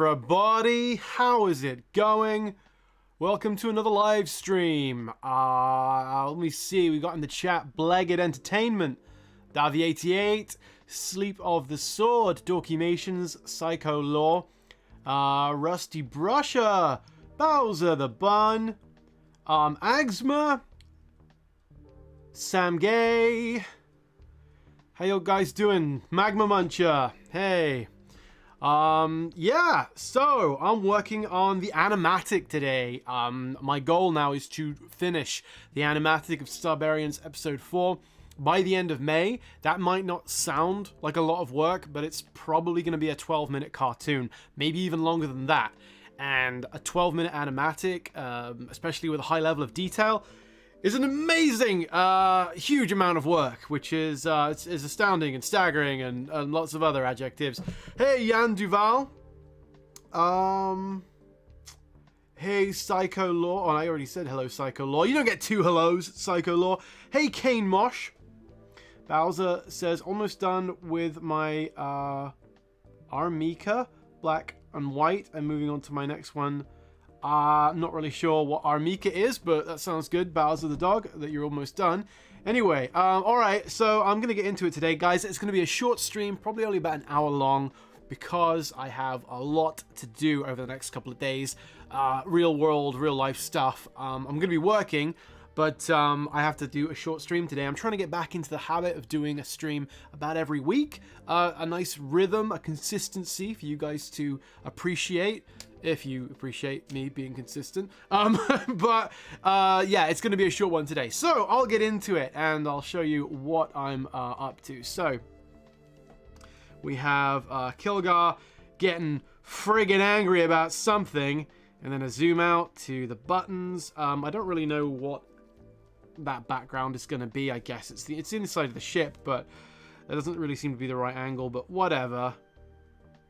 everybody, how is it going? Welcome to another live stream. Let me see, we got in the chat Blegged Entertainment, Davy88, Sleep of the Sword, Dorkymations, Psycho Law, Rusty Brusher, Bowser the Bun, Agsma, Sam Gay. How you guys doing? Magma Muncher, hey. Yeah, so I'm working on the Animatic today. My goal now is to finish the Animatic of Starbarians episode 4 by the end of May. That might not sound like a lot of work, but it's probably going to be a 12-minute cartoon, maybe even longer than that. And a 12-minute Animatic, especially with a high level of detail, is an amazing, huge amount of work, which is astounding and staggering and lots of other adjectives. Hey, Jan Duval. Hey, Psycho Law. Oh, I already said hello, Psycho Law. You don't get two hellos, Psycho Law. Hey, Kane Mosh. Bowser says, almost done with my Armika, black and white. I'm moving on to my next one. Not really sure what Armika is, but that sounds good, Bowser the dog, that you're almost done. Anyway, alright, so I'm going to get into it today, guys. It's going to be a short stream, probably only about an hour long, because I have a lot to do over the next couple of days. Real world, real life stuff. I'm going to be working, but I have to do a short stream today. I'm trying to get back into the habit of doing a stream about every week. A nice rhythm, a consistency for you guys to appreciate. If you appreciate me being consistent. But yeah, it's going to be a short one today. So I'll get into it and I'll show you what I'm up to. So we have Kilgar getting friggin' angry about something. And then a zoom out to the buttons. I don't really know what that background is going to be. I guess it's inside of the ship, but that doesn't really seem to be the right angle. But whatever.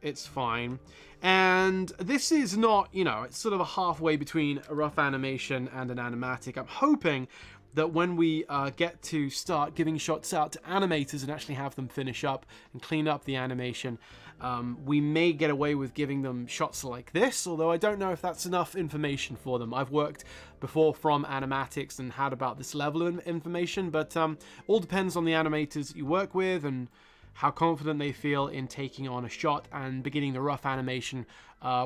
It's fine. And this is not, you know, it's sort of a halfway between a rough animation and an animatic. I'm hoping that when we get to start giving shots out to animators and actually have them finish up and clean up the animation, we may get away with giving them shots like this, although I don't know if that's enough information for them. I've worked before from animatics and had about this level of information, but all depends on the animators you work with and how confident they feel in taking on a shot and beginning the rough animation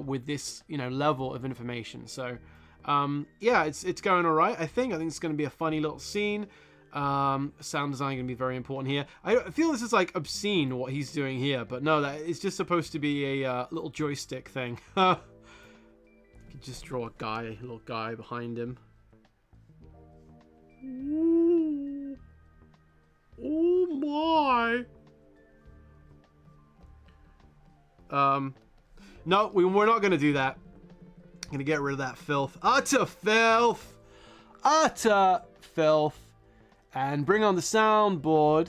with this, you know, level of information. So, yeah, it's going all right. I think it's going to be a funny little scene. Sound design going to be very important here. I feel this is like obscene what he's doing here, but no, that it's just supposed to be a little joystick thing. You could just draw a little guy behind him. Ooh. Oh my! No, we're not going to do that. I'm going to get rid of that filth. Utter filth! Utter filth. And bring on the soundboard.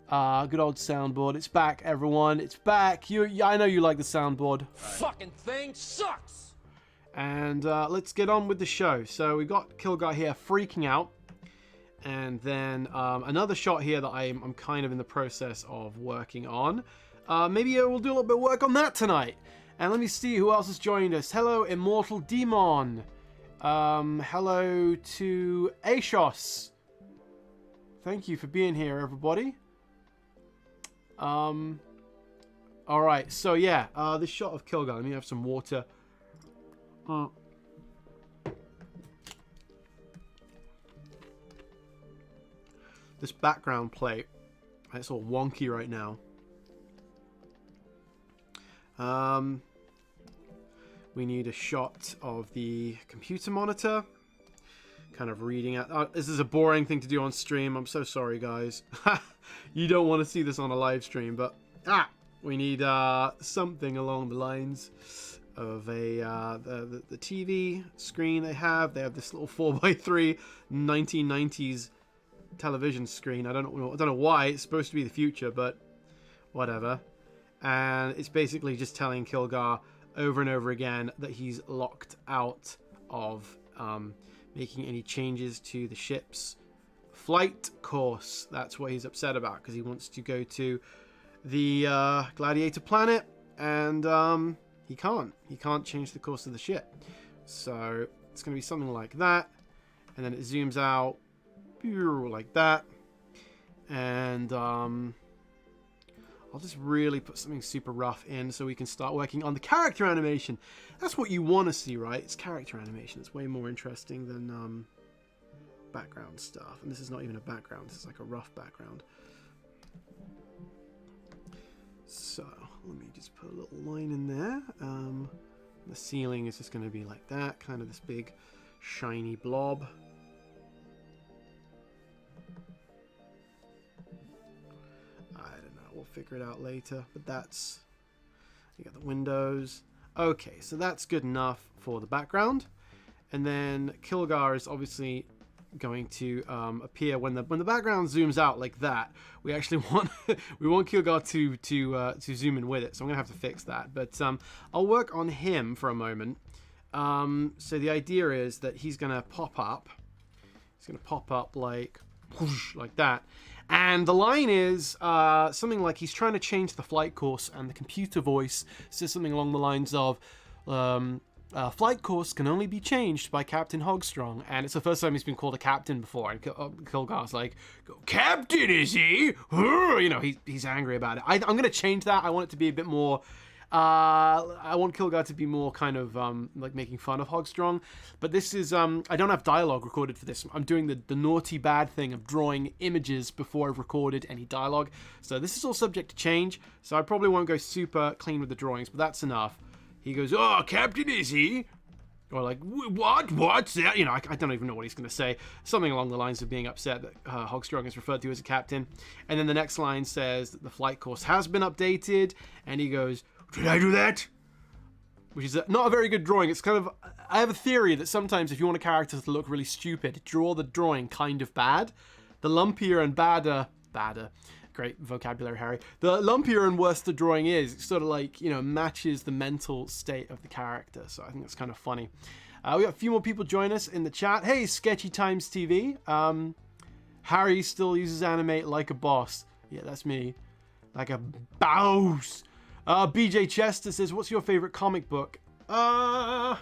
Good old soundboard. It's back, everyone. It's back. I know you like the soundboard. Fucking thing sucks! And let's get on with the show. So we got Kilgar here freaking out. And then another shot here that I'm kind of in the process of working on. Maybe we'll do a little bit of work on that tonight. And let me see who else has joined us. Hello, Immortal Demon. Hello to Ashos. Thank you for being here, everybody. Alright, so yeah, this shot of Kilgar. Let me have some water. This background plate, it's all wonky right now. We need a shot of the computer monitor. Kind of reading out. This is a boring thing to do on stream. I'm so sorry, guys. You don't want to see this on a live stream, but we need something along the lines of the TV screen they have. They have this little 4x3 1990s television screen. I don't know why. It's supposed to be the future, but whatever. And it's basically just telling Kilgar over and over again that he's locked out of making any changes to the ship's flight course. That's what he's upset about, because he wants to go to the Gladiator planet and he can't. He can't change the course of the ship. So it's going to be something like that. And then it zooms out like that. And I'll just really put something super rough in so we can start working on the character animation. That's what you want to see, right? It's character animation. It's way more interesting than background stuff. And this is not even a background. This is like a rough background. So let me just put a little line in there. The ceiling is just going to be like that, kind of this big shiny blob. I don't know, we'll figure it out later, but that's, you got the windows. Okay, so that's good enough for the background. And then Kilgar is obviously going to appear when the background zooms out like that. We actually want we want Kilgar to zoom in with it, so I'm gonna have to fix that. But I'll work on him for a moment. So the idea is that he's gonna pop up. He's gonna pop up like whoosh, like that. And the line is something like he's trying to change the flight course, and the computer voice says something along the lines of flight course can only be changed by Captain Hogstrong. And it's the first time he's been called a captain before. And Kilgar's like, Captain, is he? You know, he's angry about it. I'm going to change that. I want it to be a bit more... I want Kilgar to be more kind of like making fun of Hogstrong. But this is... I don't have dialogue recorded for this. I'm doing the naughty bad thing of drawing images before I've recorded any dialogue. So this is all subject to change. So I probably won't go super clean with the drawings, but that's enough. He goes, oh, Captain, is he? Or like, what? What's that? You know, I don't even know what he's going to say. Something along the lines of being upset that Hogstrong is referred to as a captain. And then the next line says that the flight course has been updated. And he goes, did I do that? Which is not a very good drawing. It's kind of... I have a theory that sometimes if you want a character to look really stupid, draw the drawing kind of bad. The lumpier and badder... Great vocabulary, Harry. The lumpier and worse the drawing is, it sort of like, you know, matches the mental state of the character. So I think that's kind of funny. We got a few more people join us in the chat. Hey, Sketchy Times TV. Harry still uses Animate like a boss. Yeah, that's me. Like a boss. BJ Chester says, what's your favorite comic book? I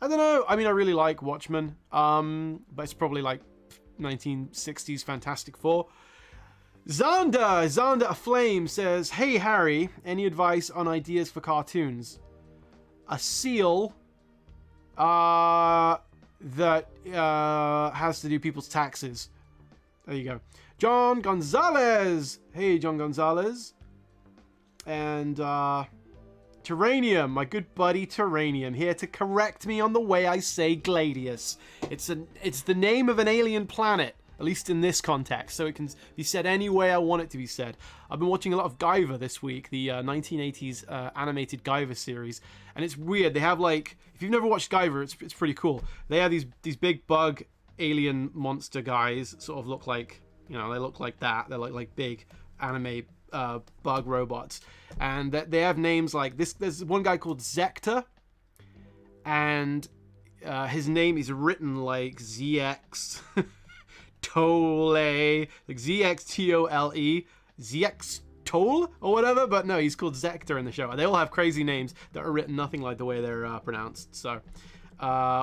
don't know. I mean, I really like Watchmen. But it's probably like 1960s Fantastic Four. Zonda Aflame says, hey Harry, any advice on ideas for cartoons? A seal that has to do people's taxes. There you go. John Gonzalez. Hey, John Gonzalez. And Terranium, my good buddy Terranium, here to correct me on the way I say Gladius. It's the name of an alien planet. At least in this context, so it can be said any way I want it to be said. I've been watching a lot of Guyver this week, the 1980s animated Guyver series, and it's weird. They have like, if you've never watched Guyver, it's pretty cool. They have these big bug alien monster guys, sort of look like, you know, they look like that. They're like big anime bug robots, and they have names like this. There's one guy called Zector, and his name is written like ZX. Tole, like ZXTOLE, ZX Toll or whatever, but no, he's called Zector in the show. They all have crazy names that are written nothing like the way they're pronounced. So,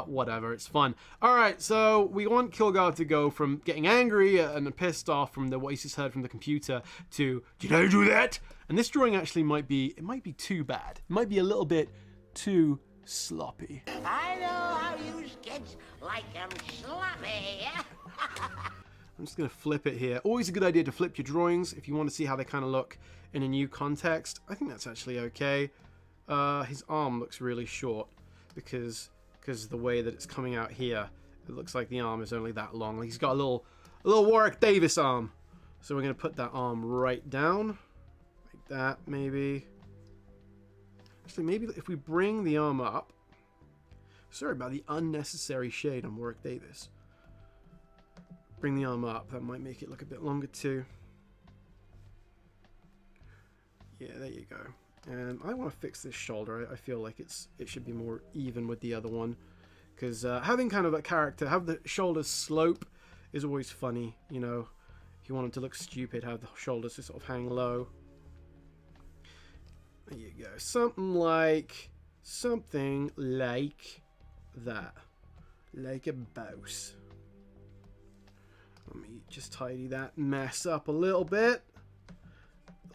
whatever, it's fun. All right, so we want Kilgar to go from getting angry and pissed off from what he's just heard from the computer to, did I do that? And this drawing actually might be too bad. It might be a little bit too sloppy. I know how you sketch like I'm sloppy. I'm just going to flip it here. Always a good idea to flip your drawings if you want to see how they kind of look in a new context. I think that's actually okay. His arm looks really short because of the way that it's coming out here. It looks like the arm is only that long. Like he's got a little Warwick Davis arm. So we're going to put that arm right down. Like that, maybe. Actually, maybe if we bring the arm up. Sorry about the unnecessary shade on Warwick Davis. Bring the arm up. That might make it look a bit longer too. Yeah, there you go. And I want to fix this shoulder. I feel like it should be more even with the other one. Because having kind of a character, have the shoulders slope is always funny. You know, if you want them to look stupid, have the shoulders just sort of hang low. There you go. Something like that. Like a mouse. Let me just tidy that mess up a little bit.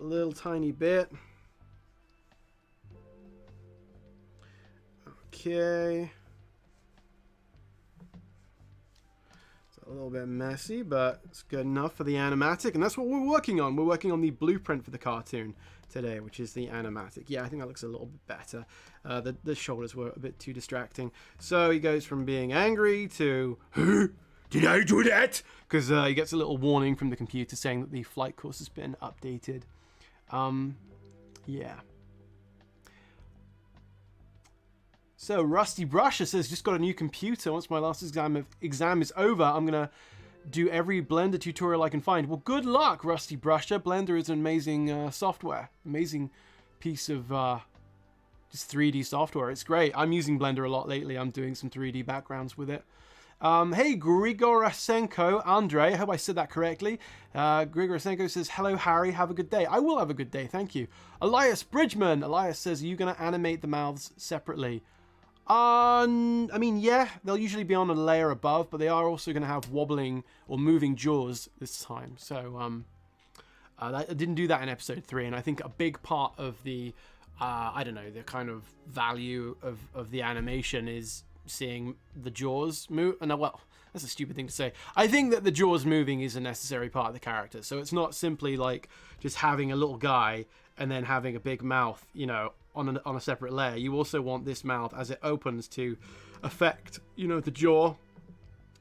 A little tiny bit. Okay. It's a little bit messy, but it's good enough for the animatic, and that's what we're working on. We're working on the blueprint for the cartoon today, which is the animatic. Yeah, I think that looks a little bit better. The shoulders were a bit too distracting. So he goes from being angry to, did I do that? Because he gets a little warning from the computer saying that the flight course has been updated. Yeah. So Rusty Brusher says, just got a new computer. Once my last exam is over, I'm going to do every Blender tutorial I can find. Well, good luck, Rusty Brusher. Blender is an amazing software. Amazing piece of just 3D software. It's great. I'm using Blender a lot lately. I'm doing some 3D backgrounds with it. Hey, Grigorasenko, Andre, I hope I said that correctly. Grigorasenko says, hello, Harry, have a good day. I will have a good day, thank you. Elias Bridgman, Elias says, are you going to animate the mouths separately? I mean, yeah, they'll usually be on a layer above, but they are also going to have wobbling or moving jaws this time. So, I didn't do that in episode 3, and I think a big part of the, I don't know, the kind of value of the animation is seeing the jaws move. And well, that's a stupid thing to say. I think that the jaws moving is a necessary part of the character. So it's not simply like just having a little guy and then having a big mouth, you know, on a separate layer. You also want this mouth as it opens to affect, you know, the jaw.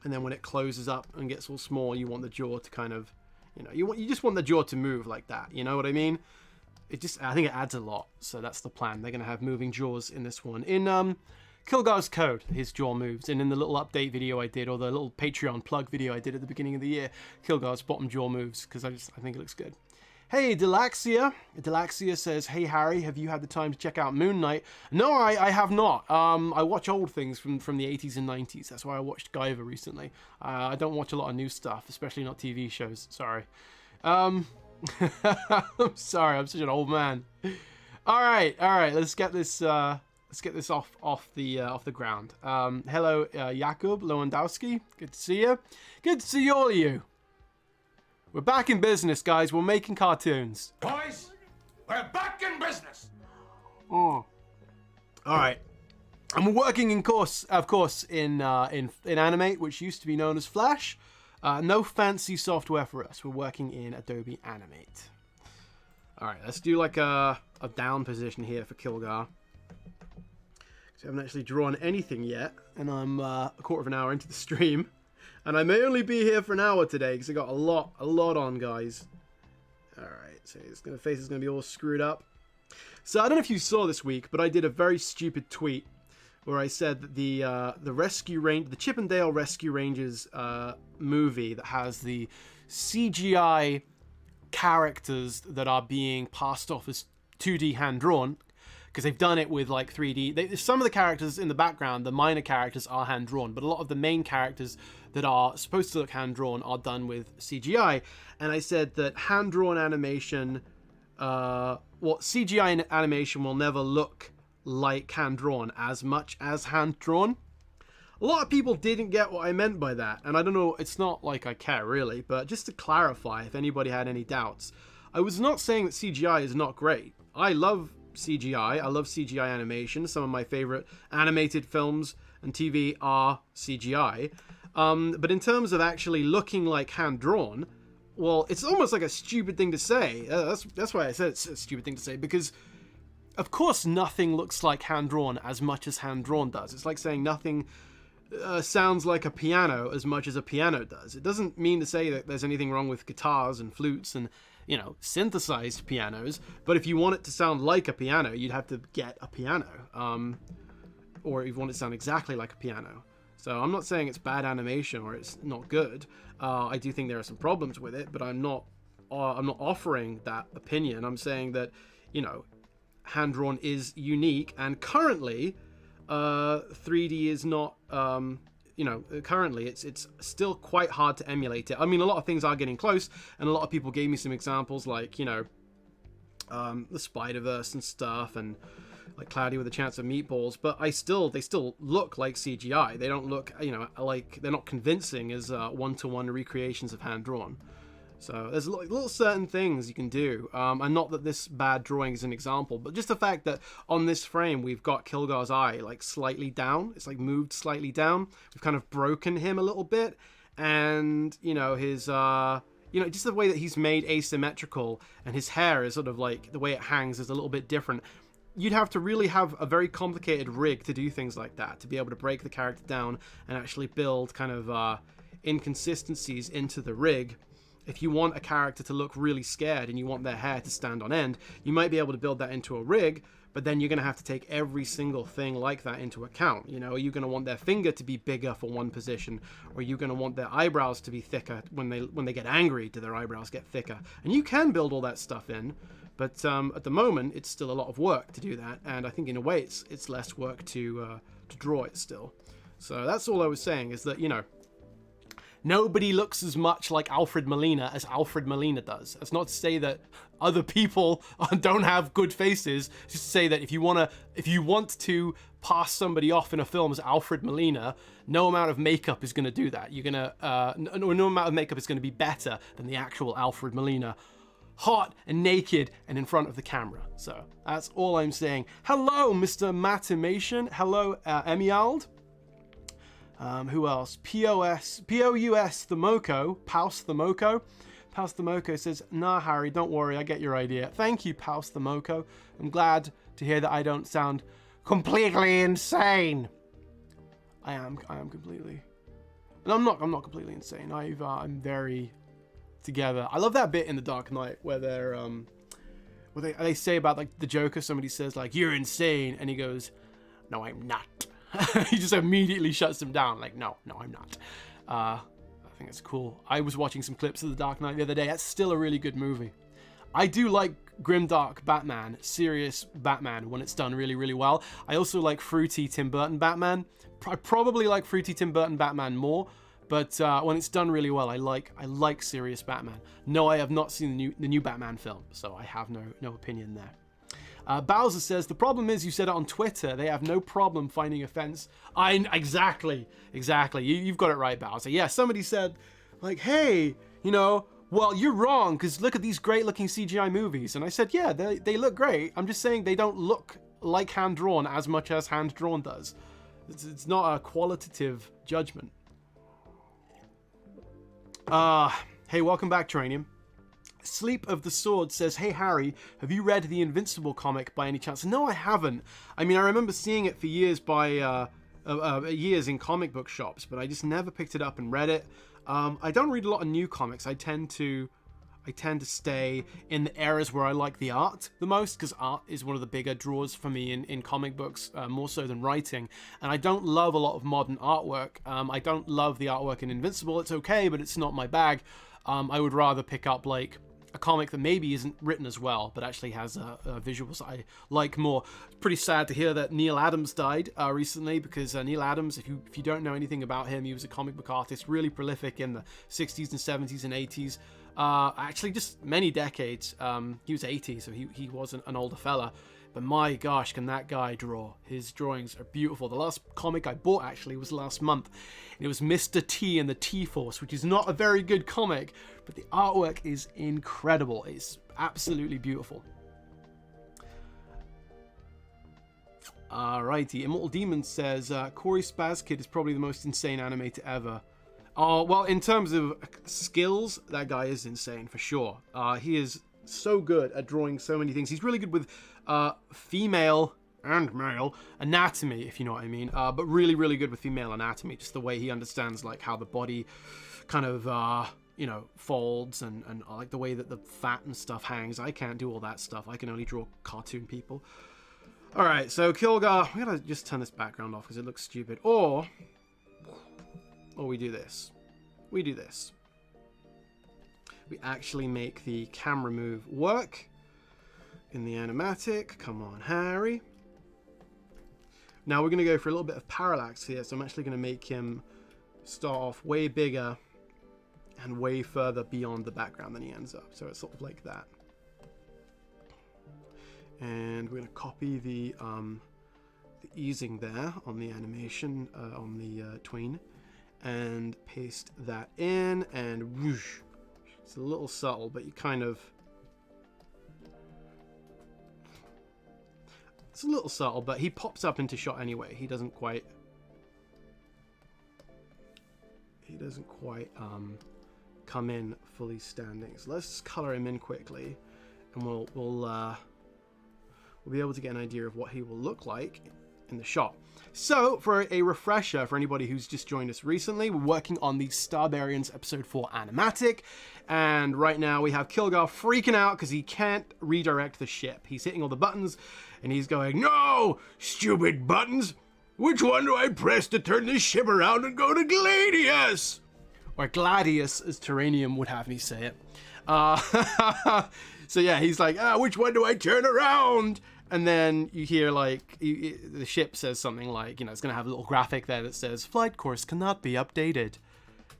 And then when it closes up and gets all small, you want the jaw to kind of, you know, you just want the jaw to move like that. You know what I mean? I think it adds a lot. So that's the plan. They're going to have moving jaws in this one. In Kilgar's code, his jaw moves, and in the little update video I did, or the little Patreon plug video I did at the beginning of the year, Kilgar's bottom jaw moves, because I think it looks good. Hey, Delaxia. Delaxia says, hey, Harry, have you had the time to check out Moon Knight? No, I have not. I watch old things from the 80s and 90s. That's why I watched Guyver recently. I don't watch a lot of new stuff, especially not TV shows. Sorry. I'm sorry, I'm such an old man. All right, let's get this off the ground. Hello, Jakub Lewandowski. Good to see you. Good to see all of you. We're back in business, guys. We're making cartoons. Boys, we're back in business. Oh. All right. And we're working of course, in Animate, which used to be known as Flash. No fancy software for us. We're working in Adobe Animate. All right, let's do like a down position here for Kilgar. I haven't actually drawn anything yet, and I'm a quarter of an hour into the stream, and I may only be here for an hour today because I got a lot on, guys. All right, so his face is gonna be all screwed up. So I don't know if you saw this week, but I did a very stupid tweet where I said that the Chip and Dale Rescue Rangers movie that has the CGI characters that are being passed off as 2D hand drawn. Because they've done it with like 3D. Some of the characters in the background, the minor characters, are hand-drawn, but a lot of the main characters that are supposed to look hand-drawn are done with CGI. And I said that hand-drawn animation, CGI animation will never look like hand-drawn as much as hand-drawn. A lot of people didn't get what I meant by that, and I don't know, it's not like I care really, but just to clarify if anybody had any doubts, I was not saying that CGI is not great. I love CGI. I love CGI animation. Some of my favorite animated films and TV are CGI. But in terms of actually looking like hand-drawn, well, it's almost like a stupid thing to say. That's why I said it's a stupid thing to say, because of course nothing looks like hand-drawn as much as hand-drawn does. It's like saying nothing sounds like a piano as much as a piano does. It doesn't mean to say that there's anything wrong with guitars and flutes and, you know, synthesized pianos, but if you want it to sound like a piano, you'd have to get a piano, or if you want it to sound exactly like a piano. So I'm not saying it's bad animation or it's not good. I do think there are some problems with it, but I'm not offering that opinion. I'm saying that, you know, hand-drawn is unique, and currently 3D is not, currently it's still quite hard to emulate it. I mean, a lot of things are getting close, and a lot of people gave me some examples like, you know, the Spider-Verse and stuff, and like Cloudy with a Chance of Meatballs, but they still look like CGI. They don't look, like they're not convincing as one-to-one recreations of hand-drawn. So there's little certain things you can do, and not that this bad drawing is an example, but just the fact that on this frame we've got Kilgar's eye like slightly down. It's like moved slightly down. We've kind of broken him a little bit, and his just the way that he's made asymmetrical, and his hair is sort of like the way it hangs is a little bit different. You'd have to really have a very complicated rig to do things like that, to be able to break the character down and actually build kind of inconsistencies into the rig. If you want a character to look really scared and you want their hair to stand on end, you might be able to build that into a rig, but then you're going to have to take every single thing like that into account. Are you going to want their finger to be bigger for one position, or are you going to want their eyebrows to be thicker? When they get angry, do their eyebrows get thicker? And you can build all that stuff in, but at the moment it's still a lot of work to do that, and I think in a way it's less work to draw it still. So that's all I was saying, is that nobody looks as much like Alfred Molina as Alfred Molina does. That's not to say that other people don't have good faces. It's just to say that if you want to pass somebody off in a film as Alfred Molina, no amount of makeup is going to do that. You're gonna no amount of makeup is going to be better than the actual Alfred Molina, hot and naked and in front of the camera. So that's all I'm saying. Hello, Mr. Matimation. Hello, Emiald. Who else? P-O-U-S Themoko. Paus Themoko. Paus Themoko says, nah, Harry, don't worry, I get your idea. Thank you, Paus Themoko. I'm glad to hear that I don't sound completely insane. I am completely. And I'm not completely insane. I'm very together. I love that bit in The Dark Knight where they're where they say about like the Joker. Somebody says like, you're insane, and he goes, no, I'm not. He just immediately shuts them down. Like, no, I'm not. I think it's cool. I was watching some clips of The Dark Knight the other day. That's still a really good movie. I do like grimdark Batman, serious Batman, when it's done really, really well. I also like fruity Tim Burton Batman. I probably like fruity Tim Burton Batman more, but when it's done really well, I like serious Batman. No, I have not seen the new Batman film, so I have no opinion there. Bowser says, the problem is you said it on Twitter. They have no problem finding offense. Exactly. You've got it right, Bowser. Yeah, somebody said, like, hey, well, you're wrong, because look at these great-looking CGI movies. And I said, yeah, they look great. I'm just saying they don't look like hand-drawn as much as hand-drawn does. It's not a qualitative judgment. Hey, welcome back, Tranium. Sleep of the Sword says, hey Harry, have you read the Invincible comic by any chance? No, I haven't. I mean, I remember seeing it for years years in comic book shops, but I just never picked it up and read it. I don't read a lot of new comics. I tend to stay in the eras where I like the art the most, because art is one of the bigger draws for me in comic books, more so than writing. And I don't love a lot of modern artwork. I don't love the artwork in Invincible. It's okay, but it's not my bag. I would rather pick up like a comic that maybe isn't written as well, but actually has visuals I like more. It's pretty sad to hear that Neil Adams died recently, because Neil Adams, if you don't know anything about him, he was a comic book artist, really prolific in the 60s and 70s and 80s. Actually, just many decades. He was 80, so he wasn't an older fella. But my gosh, can that guy draw. His drawings are beautiful. The last comic I bought, actually, was last month. And it was Mr. T and the T-Force, which is not a very good comic, but the artwork is incredible. It's absolutely beautiful. Alrighty, Immortal Demon says, Corey Spazkid is probably the most insane animator ever. Oh, well, in terms of skills, that guy is insane, for sure. He is so good at drawing so many things. He's really good with female and male anatomy, if you know what I mean, but really, really good with female anatomy, just the way he understands like how the body kind of folds and like the way that the fat and stuff hangs. I can't do all that stuff. I can only draw cartoon people. All right, so Kilgar, we gotta just turn this background off because it looks stupid, or we do this. We actually make the camera move work in the animatic. Come on, Harry. Now we're going to go for a little bit of parallax here, so I'm actually going to make him start off way bigger and way further beyond the background than he ends up. So it's sort of like that. And we're going to copy the easing there on the animation, on the tween, and paste that in, and whoosh. It's a little subtle, but you kind of... It's a little subtle, but he pops up into shot anyway. He doesn't quite come in fully standing. So let's just color him in quickly, and we'll be able to get an idea of what he will look like in the shot. So, for a refresher, for anybody who's just joined us recently, we're working on the Starbarians Episode 4 Animatic, and right now we have Kilgar freaking out because he can't redirect the ship. He's hitting all the buttons, and he's going, "No! Stupid buttons! Which one do I press to turn this ship around and go to Gladius?" Or Gladius, as Terranium would have me say it. So yeah, he's like, which one do I turn around? And then you hear, like, the ship says something like, it's going to have a little graphic there that says, "Flight course cannot be updated."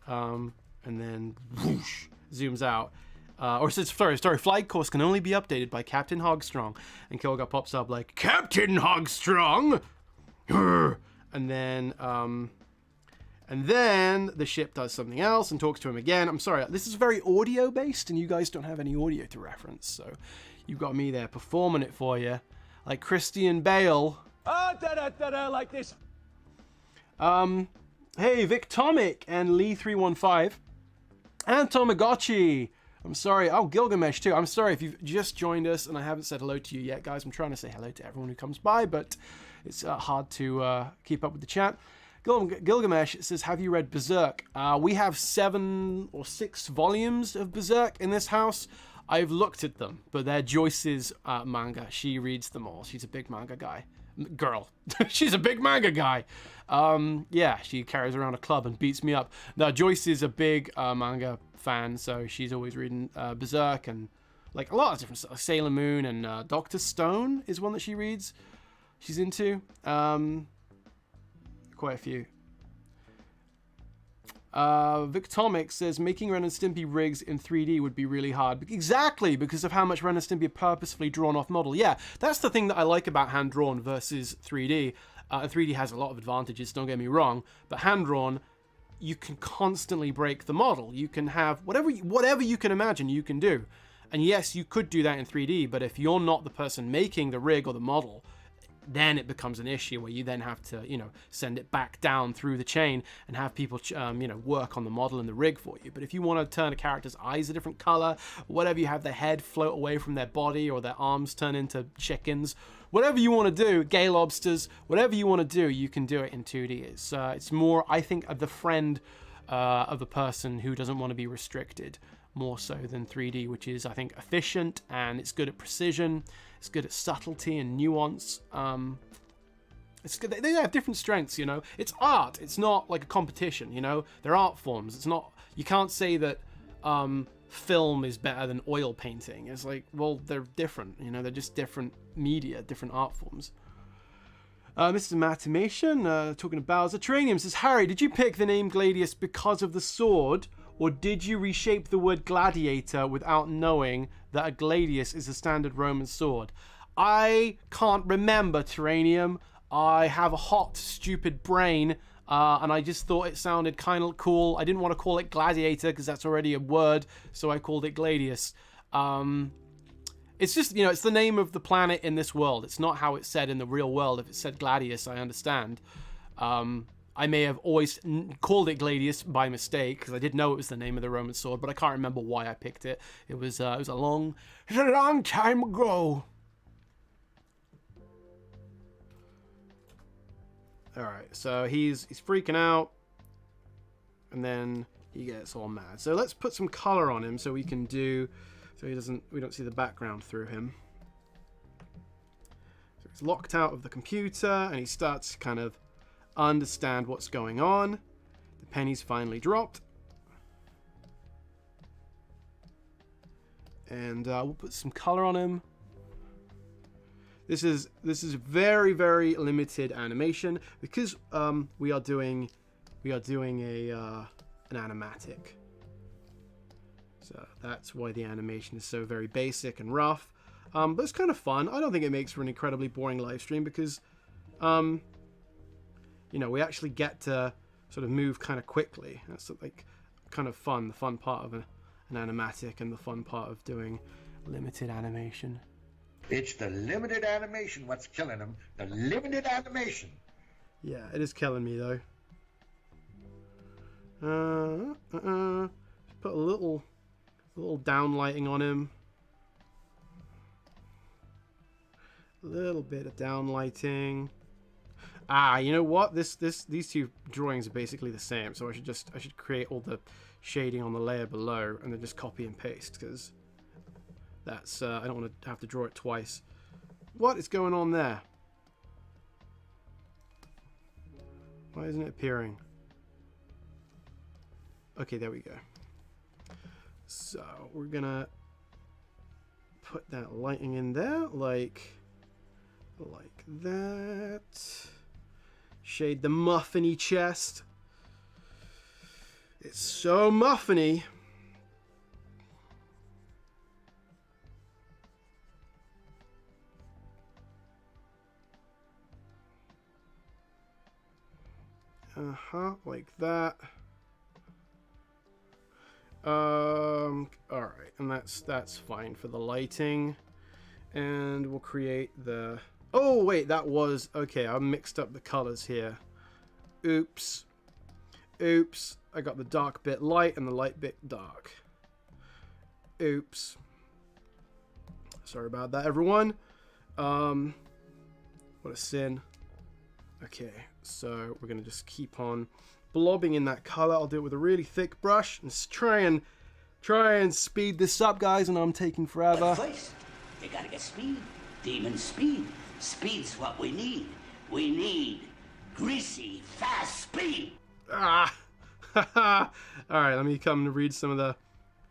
And then, whoosh, zooms out. Or says, sorry, "Flight course can only be updated by Captain Hogstrong." And Kilgar pops up like, "Captain Hogstrong?" And then the ship does something else and talks to him again. I'm sorry, this is very audio based, and you guys don't have any audio to reference, so you've got me there performing it for you, like Christian Bale. Like this. Hey, Victomic and Lee315 and Tamagotchi. I'm sorry. Oh, Gilgamesh too. I'm sorry if you've just joined us and I haven't said hello to you yet, guys. I'm trying to say hello to everyone who comes by, but it's hard to keep up with the chat. Gilgamesh says, "Have you read Berserk?" We have 7 or 6 volumes of Berserk in this house. I've looked at them, but they're Joyce's manga. She reads them all. She's a big manga guy. Girl. She's a big manga guy. Yeah, she carries around a club and beats me up. Now, Joyce is a big manga fan, so she's always reading Berserk and like a lot of different stuff. Sailor Moon and Dr. Stone is one that she reads. She's into. Quite a few. Victomic says, "Making Ren and Stimpy rigs in 3D would be really hard." Exactly, because of how much Ren and Stimpy are purposefully drawn off model. Yeah, that's the thing that I like about hand-drawn versus 3D. 3D has a lot of advantages, don't get me wrong, but hand-drawn, you can constantly break the model. You can have whatever you can imagine you can do. And yes, you could do that in 3D, but if you're not the person making the rig or the model, then it becomes an issue where you then have to, send it back down through the chain and have people, work on the model and the rig for you. But if you want to turn a character's eyes a different color, whatever, you have their head float away from their body or their arms turn into chickens, whatever you want to do, gay lobsters, whatever you want to do, you can do it in 2D. It's more, I think, of the friend of a person who doesn't want to be restricted, more so than 3D, which is, I think, efficient and it's good at precision. It's good at subtlety and nuance. It's good. They have different strengths, It's art. It's not like a competition, They're art forms. It's not. You can't say that film is better than oil painting. It's like, well, they're different. They're just different media, different art forms. Mr. Matimation, talking to Bowser. Terranium says, "Harry, did you pick the name Gladius because of the sword, or did you reshape the word gladiator without knowing that a gladius is a standard Roman sword?" I can't remember, Terranium. I have a hot, stupid brain, and I just thought it sounded kind of cool. I didn't want to call it gladiator because that's already a word, so I called it gladius. It's just, it's the name of the planet in this world. It's not how it's said in the real world. If it said Gladius, I understand. I may have always called it Gladius by mistake because I did know it was the name of the Roman sword, but I can't remember why I picked it. It was a long time ago. All right, so he's freaking out, and then he gets all mad. So let's put some color on him so we can do. So we don't see the background through him. So he's locked out of the computer and he starts to kind of understand what's going on. The penny's finally dropped. And we'll put some color on him. This is very, very limited animation because we are doing an animatic. So that's why the animation is so very basic and rough. But it's kind of fun. I don't think it makes for an incredibly boring live stream because, you know, we actually get to sort of move kind of quickly. That's like kind of fun, the fun part of an animatic and the fun part of doing limited animation. It's the limited animation what's killing them. The limited animation. Yeah, it is killing me though. Put a little downlighting on him. A little bit of downlighting. Ah, you know what? These two drawings are basically the same, so I should create all the shading on the layer below and then just copy and paste because that's I don't want to have to draw it twice. What is going on there? Why isn't it appearing? Okay, there we go. So we're gonna put that lighting in there, like that. Shade the muffiny chest. It's so muffiny. Like that. All right, and that's fine for the lighting, and we'll create the. Oh wait, that was okay. I mixed up the colors here. Oops. I got the dark bit light and the light bit dark. Oops. Sorry about that, everyone. What a sin. Okay, so we're gonna just keep on blobbing in that color. I'll do it with a really thick brush and try and speed this up, guys. And I'm taking forever. But first, you gotta get speed. Demon speed. Speed's what we need. We need greasy, fast speed. Ah. All right, let me come to read some of the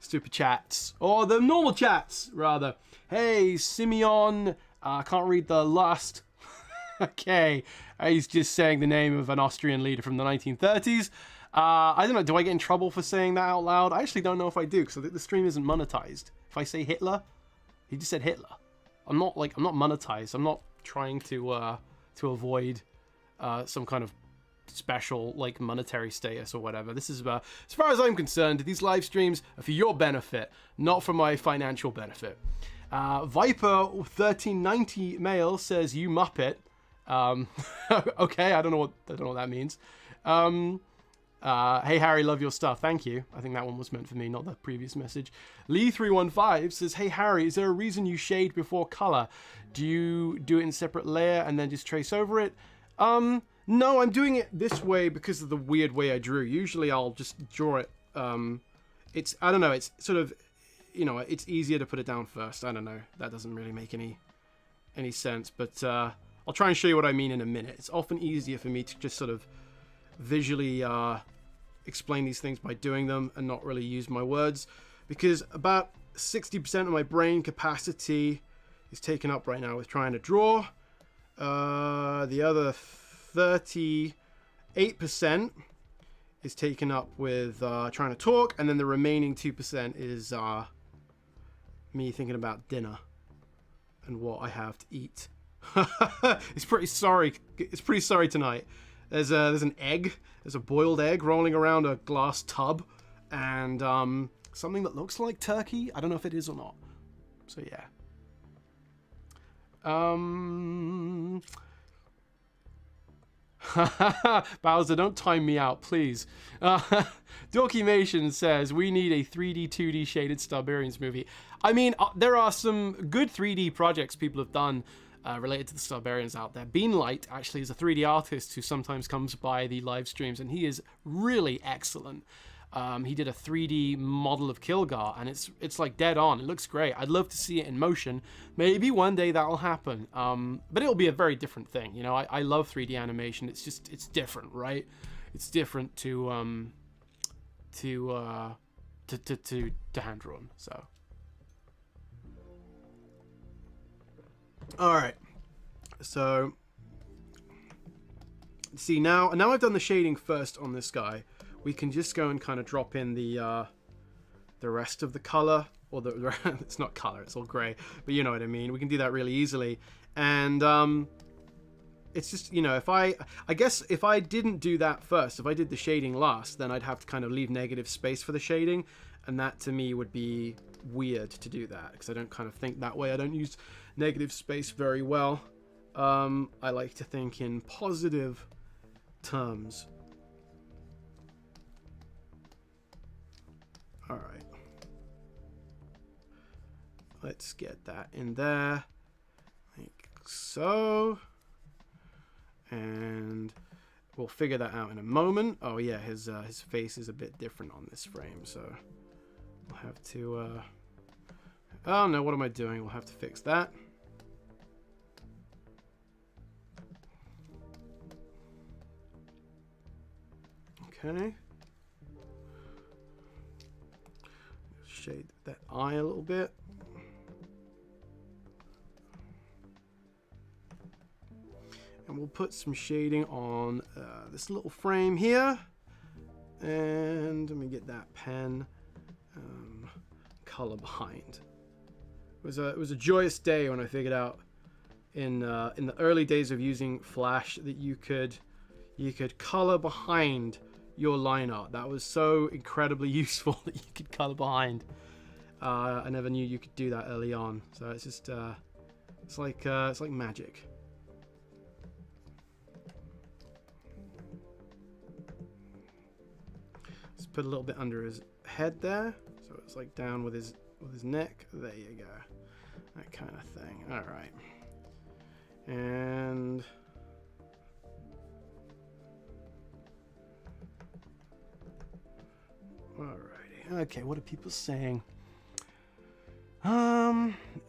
stupid chats, or the normal chats rather. Hey, Simeon. Can't read the last. Okay, he's just saying the name of an Austrian leader from the 1930s. I don't know, do I get in trouble for saying that out loud? I actually don't know if I do, because I think the stream isn't monetized. If I say Hitler, he just said Hitler. I'm not monetized. I'm not trying to avoid some kind of special like monetary status or whatever. This is about, as far as I'm concerned, these live streams are for your benefit, not for my financial benefit. Viper 1390 male says, "You Muppet." Okay, I don't know what that means. Hey Harry, love your stuff. Thank you. I think that one was meant for me, not the previous message. Lee315 says, "Hey Harry, is there a reason you shade before color? Do you do it in a separate layer and then just trace over it?" No, I'm doing it this way because of the weird way I drew. Usually I'll just draw it. It's, I don't know, it's sort of, you know, it's easier to put it down first. I don't know. That doesn't really make any sense, but I'll try and show you what I mean in a minute. It's often easier for me to just sort of visually explain these things by doing them and not really use my words, because about 60% of my brain capacity is taken up right now with trying to draw. The other 38% is taken up with trying to talk, and then the remaining 2% is me thinking about dinner and what I have to eat. It's pretty sorry tonight. There's an egg. There's a boiled egg rolling around a glass tub, and something that looks like turkey. I don't know if it is or not. So yeah. Bowser, don't time me out, please. Dorkymation says, "We need a 3D, 2D shaded Starbarians movie." I mean, there are some good 3D projects people have done related to the Starbarians out there. Beanlight actually is a 3D artist who sometimes comes by the live streams, and he is really excellent. He did a 3D model of Kilgar, and it's like dead on. It looks great. I'd love to see it in motion. Maybe one day that'll happen. But it'll be a very different thing. You know, I love 3D animation. It's just, it's different, right? It's different to hand drawn. So, all right. So, see now I've done the shading first on this guy. We can just go and kind of drop in the rest of the color or the it's not color, it's all gray, but you know what I mean. We can do that really easily. And it's just, you know, I guess if I didn't do that first, if I did the shading last, then I'd have to kind of leave negative space for the shading, and that to me would be weird to do that, because I don't kind of think that way. I don't use negative space very well. I like to think in positive terms. All right. Let's get that in there, like so. And we'll figure that out in a moment. Oh yeah, his face is a bit different on this frame, so we'll have to... oh no, what am I doing? We'll have to fix that. Okay. Shade that eye a little bit. And we'll put some shading on this little frame here. And let me get that pen. Color behind. It was a joyous day when I figured out in the early days of using Flash that you could color behind your line art. That was so incredibly useful that you could color behind. I never knew you could do that early on. So it's just it's like magic. Let's put a little bit under his head there, so it's like down with his neck. There you go, that kind of thing. All right, and alrighty. Okay, what are people saying?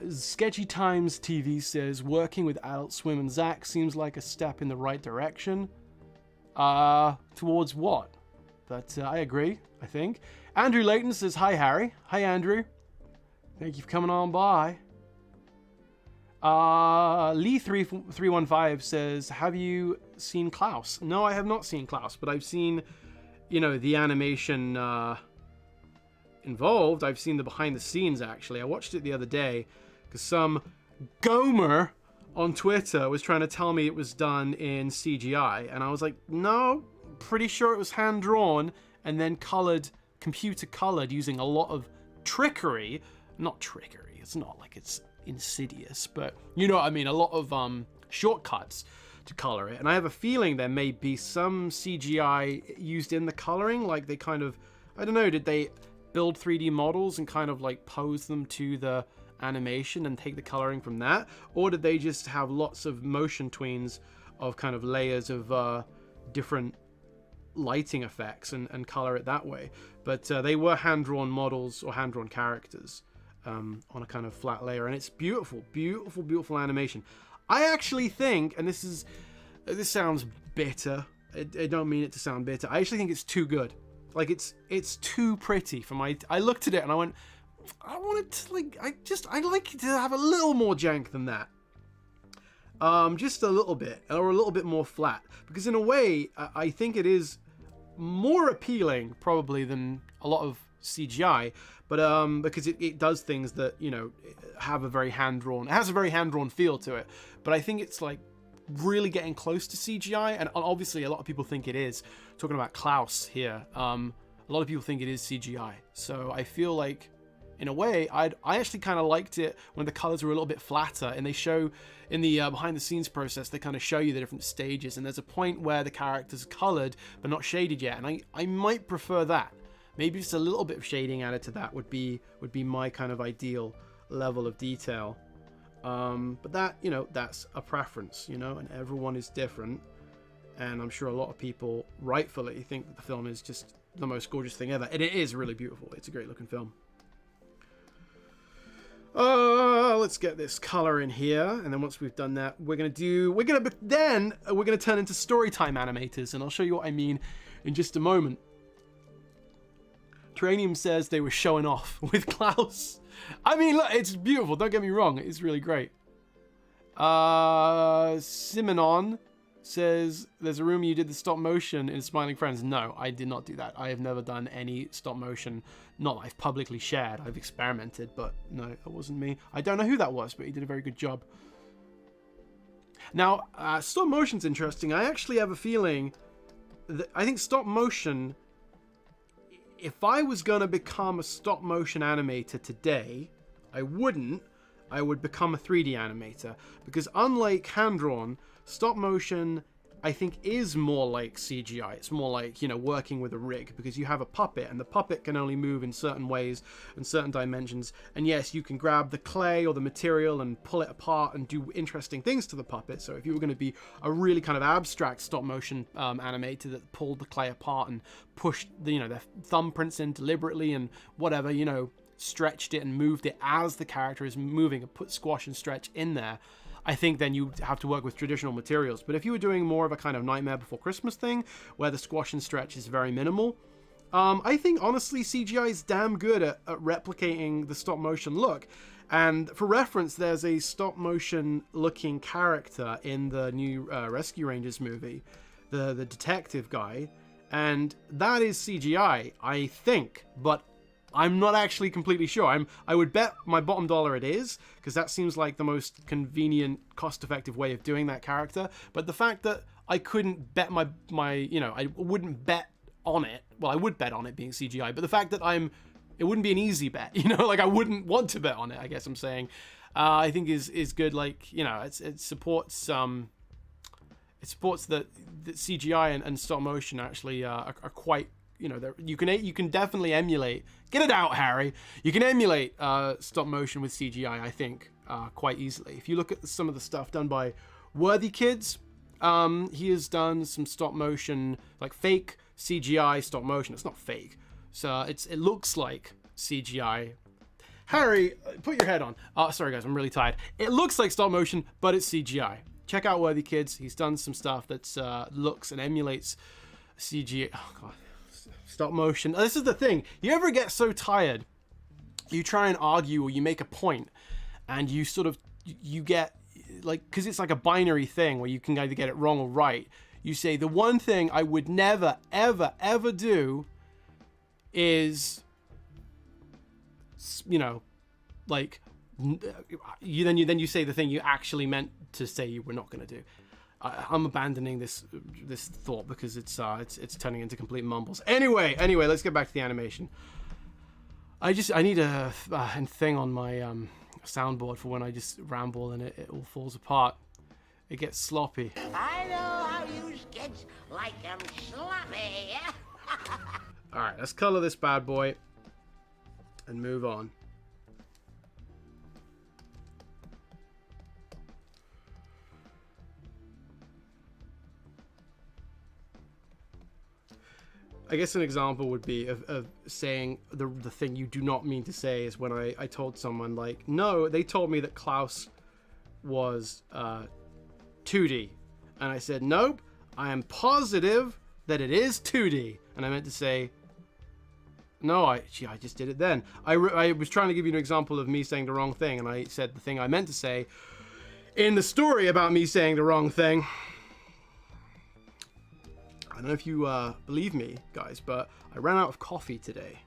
Sketchy Times TV says working with Adult Swim and Zach seems like a step in the right direction. Towards what? But I agree, I think. Andrew Layton says, hi, Harry. Hi, Andrew. Thank you for coming on by. Lee315 says, have you seen Klaus? No, I have not seen Klaus, but I've seen, you know, the animation involved. I've seen the behind the scenes, actually. I watched it the other day because some Gomer on Twitter was trying to tell me it was done in CGI. And I was like, no, pretty sure it was hand-drawn and then colored, computer colored, using a lot of trickery. Not trickery, it's not like it's insidious, but you know what I mean, a lot of shortcuts to color it. And I have a feeling there may be some CGI used in the coloring, like they kind of, I don't know, did they build 3D models and kind of like pose them to the animation and take the coloring from that? Or did they just have lots of motion tweens of kind of layers of different lighting effects and color it that way? But they were hand-drawn models or hand-drawn characters on a kind of flat layer, and it's beautiful, beautiful, beautiful animation. I actually think, and this sounds bitter, I don't mean it to sound bitter, I actually think it's too good. Like it's too pretty for my... I looked at it and I went, I want it to, like, I like it to have a little more jank than that. Just a little bit, or a little bit more flat, because in a way I think it is more appealing probably than a lot of CGI, but because it does things that, you know, have a very hand-drawn, it has a very hand-drawn feel to it, but I think it's like really getting close to CGI, and obviously a lot of people think it is. Talking about Klaus here, a lot of people think it is CGI, so I feel like in a way I actually kind of liked it when the colors were a little bit flatter, and they show in the behind the scenes process, they kind of show you the different stages, and there's a point where the characters are colored but not shaded yet, and I might prefer that. Maybe just a little bit of shading added to that would be my kind of ideal level of detail. But that, you know, that's a preference, you know, and everyone is different, and I'm sure a lot of people rightfully think that the film is just the most gorgeous thing ever, and it is really beautiful. It's a great looking film. Let's get this color in here, and then once we've done that, we're gonna turn into Storytime animators, and I'll show you what I mean in just a moment. Terranium says they were showing off with Klaus. I mean, look, it's beautiful, don't get me wrong, it's really great. Simonon says, there's a rumor you did the stop motion in Smiling Friends. No, I did not do that. I have never done any stop motion. Not that I've publicly shared. I've experimented, but no, that wasn't me. I don't know who that was, but he did a very good job. Now, stop motion's interesting. I actually have a feeling that I think stop motion, if I was going to become a stop motion animator today, I would become a 3D animator, because unlike hand-drawn, stop motion, I think, is more like CGI. It's more like, you know, working with a rig, because you have a puppet, and the puppet can only move in certain ways and certain dimensions. And yes, you can grab the clay or the material and pull it apart and do interesting things to the puppet. So if you were going to be a really kind of abstract stop motion animator that pulled the clay apart and pushed the, you know, their thumbprints in deliberately and whatever, you know, stretched it and moved it as the character is moving and put squash and stretch in there, I think then you have to work with traditional materials. But if you were doing more of a kind of Nightmare Before Christmas thing, where the squash and stretch is very minimal, I think honestly CGI is damn good at replicating the stop motion look. And for reference, there's a stop motion looking character in the new Rescue Rangers movie, the detective guy, and that is CGI, I think, but I'm not actually completely sure. I would bet my bottom dollar it is, because that seems like the most convenient, cost-effective way of doing that character. But the fact that I couldn't bet my you know, I wouldn't bet on it. Well, I would bet on it being CGI, but the fact that it wouldn't be an easy bet, you know, like I wouldn't want to bet on it, I guess I'm saying, I think is good. Like, you know, it supports that CGI and stop motion actually are quite, you know, you can definitely emulate. Get it out, Harry. You can emulate stop motion with CGI, I think, quite easily. If you look at some of the stuff done by Worthy Kids, he has done some stop motion, like fake CGI stop motion. It's not fake, so it looks like CGI. Harry, put your head on. Sorry guys, I'm really tired. It looks like stop motion, but it's CGI. Check out Worthy Kids. He's done some stuff that looks and emulates CGI. Oh god. Stop motion. This is the thing. You ever get so tired, you try and argue or you make a point, and you sort of, you get, like, because it's like a binary thing where you can either get it wrong or right. You say, the one thing I would never, ever, ever do is, you know, like, then you say the thing you actually meant to say you were not going to do. I'm abandoning this thought because it's turning into complete mumbles. Anyway, let's get back to the animation. I need a thing on my soundboard for when I just ramble and it all falls apart. It gets sloppy. I know how you kids like them sloppy. All right, let's color this bad boy and move on. I guess an example would be of saying the thing you do not mean to say is when I told someone, like, no, they told me that Klaus was 2D. And I said, nope, I am positive that it is 2D. And I meant to say, no, I just did it then. I was trying to give you an example of me saying the wrong thing, and I said the thing I meant to say in the story about me saying the wrong thing. I don't know if you believe me, guys, but I ran out of coffee today.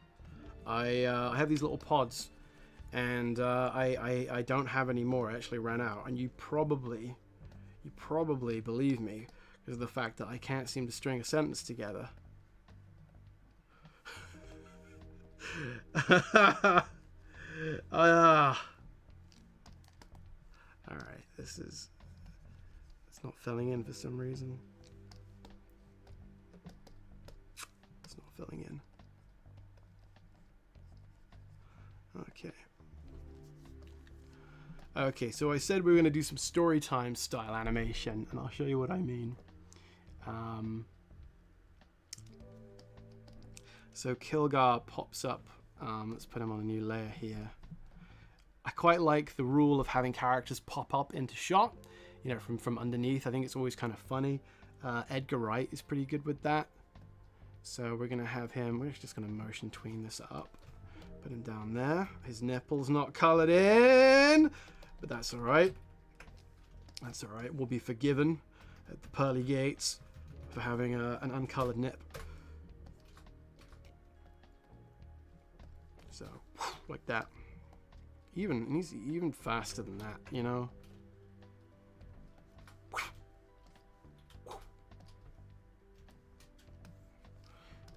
I have these little pods, and I don't have any more. I actually ran out, and you probably believe me because of the fact that I can't seem to string a sentence together. All right, it's not filling in for some reason. Filling in. Okay, so I said we were going to do some story time style animation, and I'll show you what I mean. So Kilgar pops up. Let's put him on a new layer here. I quite like the rule of having characters pop up into shot, you know, from underneath. I think it's always kind of funny. Edgar Wright is pretty good with that. So we're going to have him, we're just going to motion tween this up. Put him down there. His nipple's not colored in, but that's all right. That's all right. We'll be forgiven. at the pearly gates for having an uncolored nip. So, like that. He's even faster than that, you know.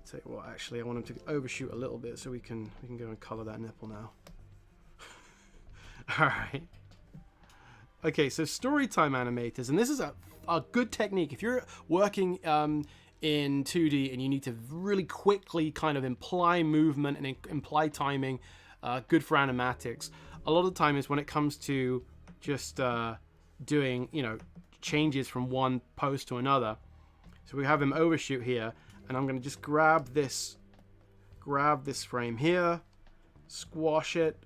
Tell you what, actually, I want him to overshoot a little bit so we can go and color that nipple now. All right. Okay, so storytime animators, and this is a good technique if you're working in 2D and you need to really quickly kind of imply movement and imply timing. Good for animatics. A lot of the time is when it comes to just doing, you know, changes from one pose to another. So we have him overshoot here, and I'm going to just grab this frame here, squash it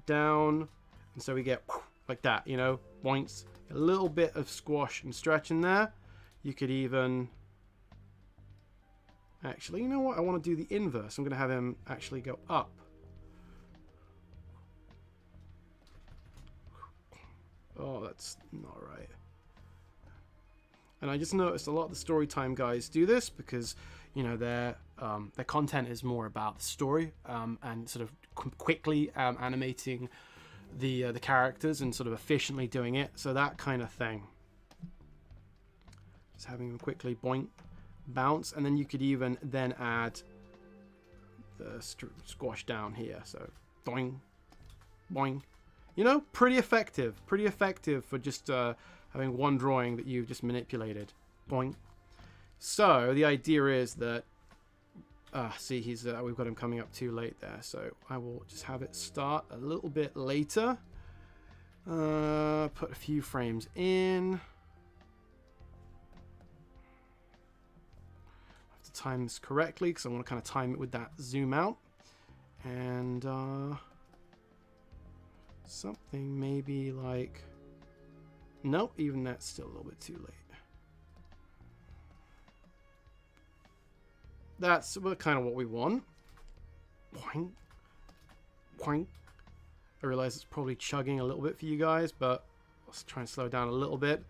down, and so we get like that, you know, points, a little bit of squash and stretch in there. You could even, actually, you know what, I want to do the inverse. I'm going to have him actually go up. Oh, that's not right. And I just noticed a lot of the Storytime guys do this because, you know, their content is more about the story and sort of quickly animating the characters and sort of efficiently doing it. So that kind of thing. Just having them quickly boink, bounce, and then you could even then add the squash down here. So boing, boing. You know, pretty effective for just having one drawing that you've just manipulated. Boing. So the idea is that, see, we've got him coming up too late there. So I will just have it start a little bit later. Put a few frames in. I have to time this correctly because I want to kind of time it with that zoom out. And something maybe like, nope, even that's still a little bit too late. That's kind of what we want. Boing, boing. I realize it's probably chugging a little bit for you guys, but let's try and slow it down a little bit.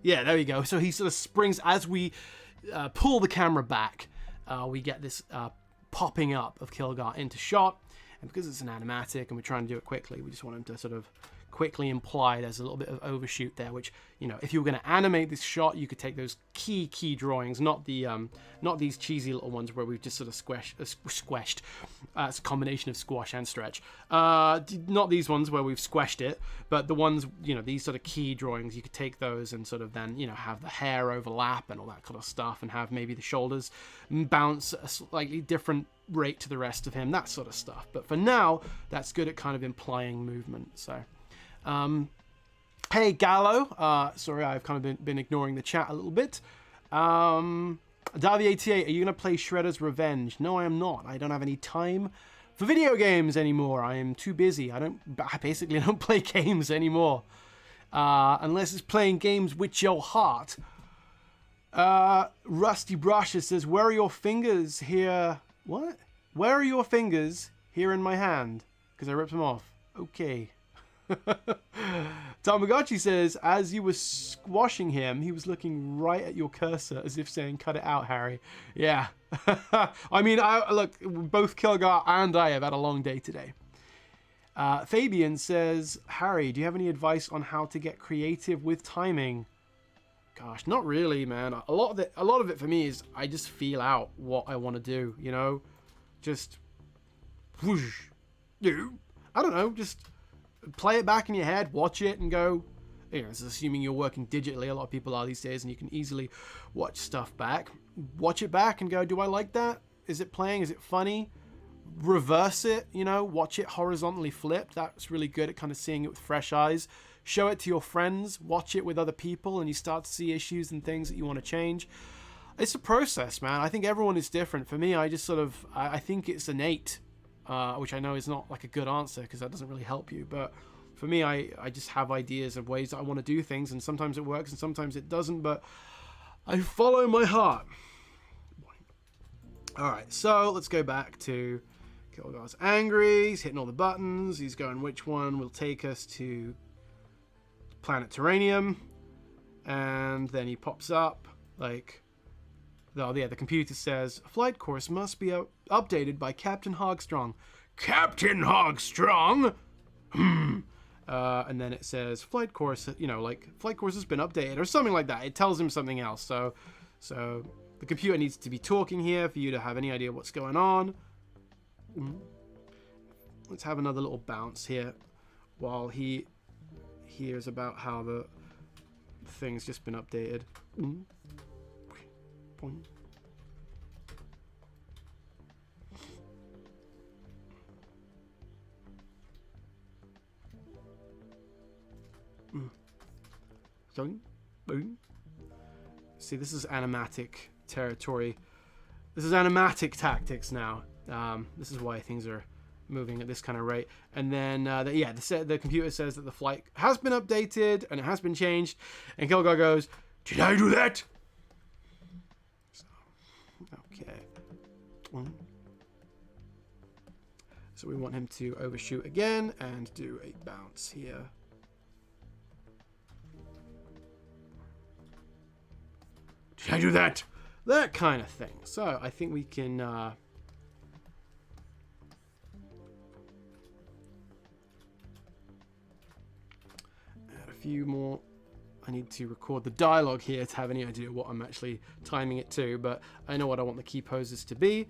Yeah, there we go. So he sort of springs as we pull the camera back. We get this popping up of Kilgar into shot. And because it's an animatic and we're trying to do it quickly, we just want him to sort of quickly imply there's a little bit of overshoot there, which, you know, if you were going to animate this shot, you could take those key drawings, not these cheesy little ones where we've just sort of squashed. It's a combination of squash and stretch. Not these ones where we've squashed it, but the ones, you know, these sort of key drawings, you could take those and sort of then, you know, have the hair overlap and all that kind of stuff, and have maybe the shoulders bounce a slightly different rate to the rest of him, that sort of stuff. But for now, that's good at kind of implying movement. So hey Gallo, sorry, I've kind of been ignoring the chat a little bit. Davi88, are you going to play Shredder's Revenge? No, I am not. I don't have any time for video games anymore. I am too busy. I basically don't play games anymore. Unless it's playing games with your heart. Rusty Brushes says, where are your fingers here? What? Where are your fingers here in my hand? Because I ripped them off. Okay. Tamagotchi says, as you were squashing him, he was looking right at your cursor as if saying, cut it out, Harry. Yeah. I mean, look, both Kilgar and I have had a long day today. Fabian says, Harry, do you have any advice on how to get creative with timing? Gosh, not really, man. A lot of it for me is I just feel out what I want to do, you know? Just whoosh. I don't know, just play it back in your head, watch it and go, you know, it's assuming you're working digitally. A lot of people are these days, and you can easily watch stuff back. Watch it back and go, do I like that? Is it playing? Is it funny? Reverse it, you know, watch it horizontally flipped. That's really good at kind of seeing it with fresh eyes. Show it to your friends, watch it with other people, and you start to see issues and things that you want to change. It's a process, man. I think everyone is different. For me, I just sort of, I think it's innate, which I know is not like a good answer because that doesn't really help you. But for me, I just have ideas of ways that I want to do things, and sometimes it works and sometimes it doesn't, but I follow my heart. All right, so let's go back to Kilgar's angry. He's hitting all the buttons. He's going, which one will take us to Planet Terranium? And then he pops up like, oh yeah, the computer says flight course must be updated by Captain Hogstrong. Captain Hogstrong? And then it says flight course, you know, like flight course has been updated or something like that. It tells him something else. So the computer needs to be talking here for you to have any idea what's going on. Let's have another little bounce here while he hears about how the thing's just been updated. See, this is animatic territory. This is animatic tactics now. This is why things are moving at this kind of rate. And then, the computer says that the flight has been updated and it has been changed. And Kilgar goes, "Did I do that?" So, okay. So we want him to overshoot again and do a bounce here. Did I do that? That kind of thing. So I think we can add a few more. I need to record the dialogue here to have any idea what I'm actually timing it to, but I know what I want the key poses to be,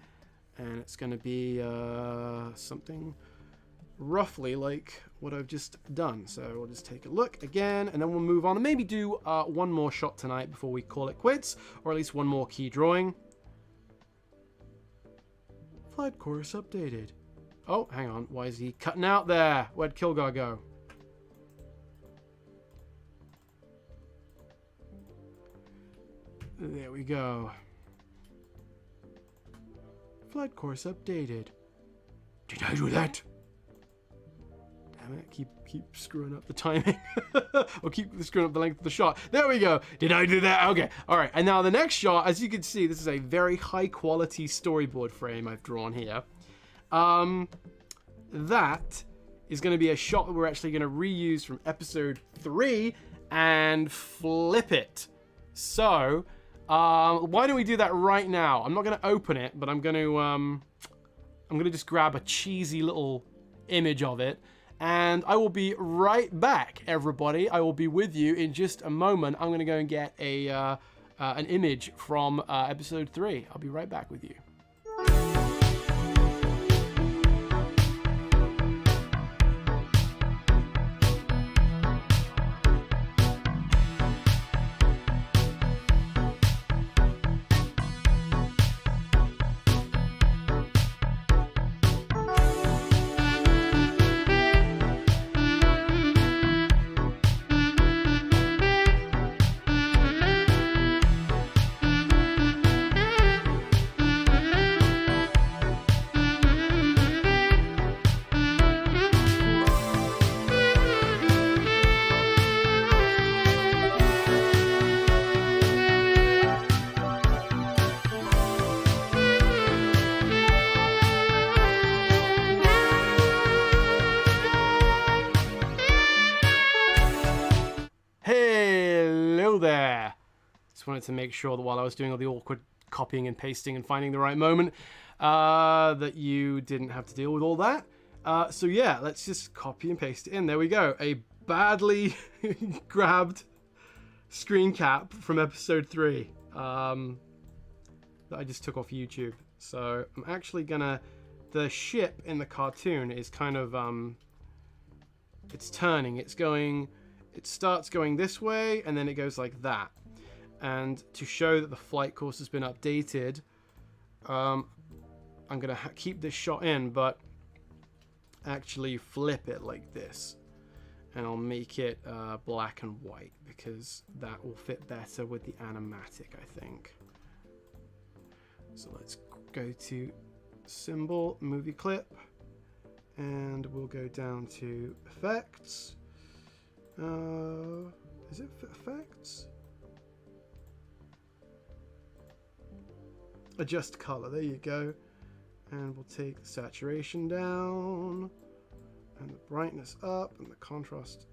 and it's going to be something roughly like what I've just done. So we'll just take a look again, and then we'll move on and maybe do one more shot tonight before we call it quits, or at least one more key drawing. Flight course updated. Oh, hang on. Why is he cutting out there? Where'd Kilgar go? There we go. Flight course updated. Did I do that? Damn it, keep screwing up the timing. Or keep screwing up the length of the shot. There we go. Did I do that? Okay. Alright, and now the next shot, as you can see, this is a very high quality storyboard frame I've drawn here. That is going to be a shot that we're actually going to reuse from episode 3 and flip it. So, why don't we do that right now? I'm not going to open it, but I'm going to just grab a cheesy little image of it, and I will be right back, everybody. I will be with you in just a moment. I'm going to go and get an image from episode 3. I'll be right back with you. There. Just wanted to make sure that while I was doing all the awkward copying and pasting and finding the right moment, that you didn't have to deal with all that. So yeah, let's just copy and paste it in. There we go. A badly grabbed screen cap from episode 3 that I just took off YouTube. So I'm actually gonna, the ship in the cartoon is kind of, it's turning, it's going, it starts going this way, and then it goes like that. And to show that the flight course has been updated, I'm going to keep this shot in, but actually flip it like this. And I'll make it black and white, because that will fit better with the animatic, I think. So let's go to symbol, movie clip, and we'll go down to effects. Is it effects? Adjust color, there you go. And we'll take the saturation down, and the brightness up, and the contrast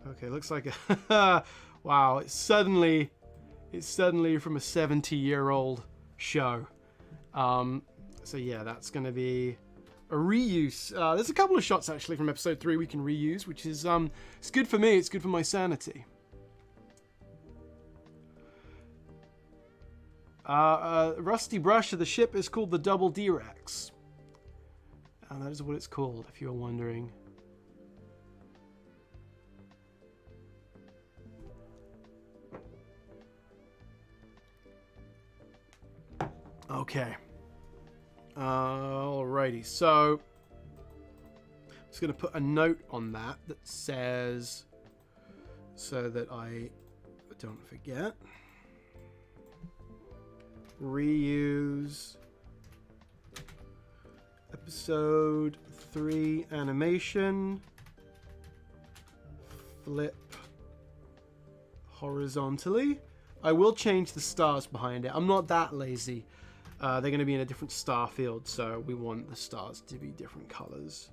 Okay, looks like a wow, it's suddenly from a 70-year-old show. So yeah, that's going to be a reuse. There's a couple of shots actually from episode 3 we can reuse, which is it's good for me, it's good for my sanity. Rusty brush of the ship is called the Double D-Rex. That is what it's called, if you're wondering. Okay. Alrighty, so I'm just going to put a note on that says, so that I don't forget, reuse episode 3 animation, flip horizontally. I will change the stars behind it. I'm not that lazy. They're going to be in a different star field, so we want the stars to be different colors.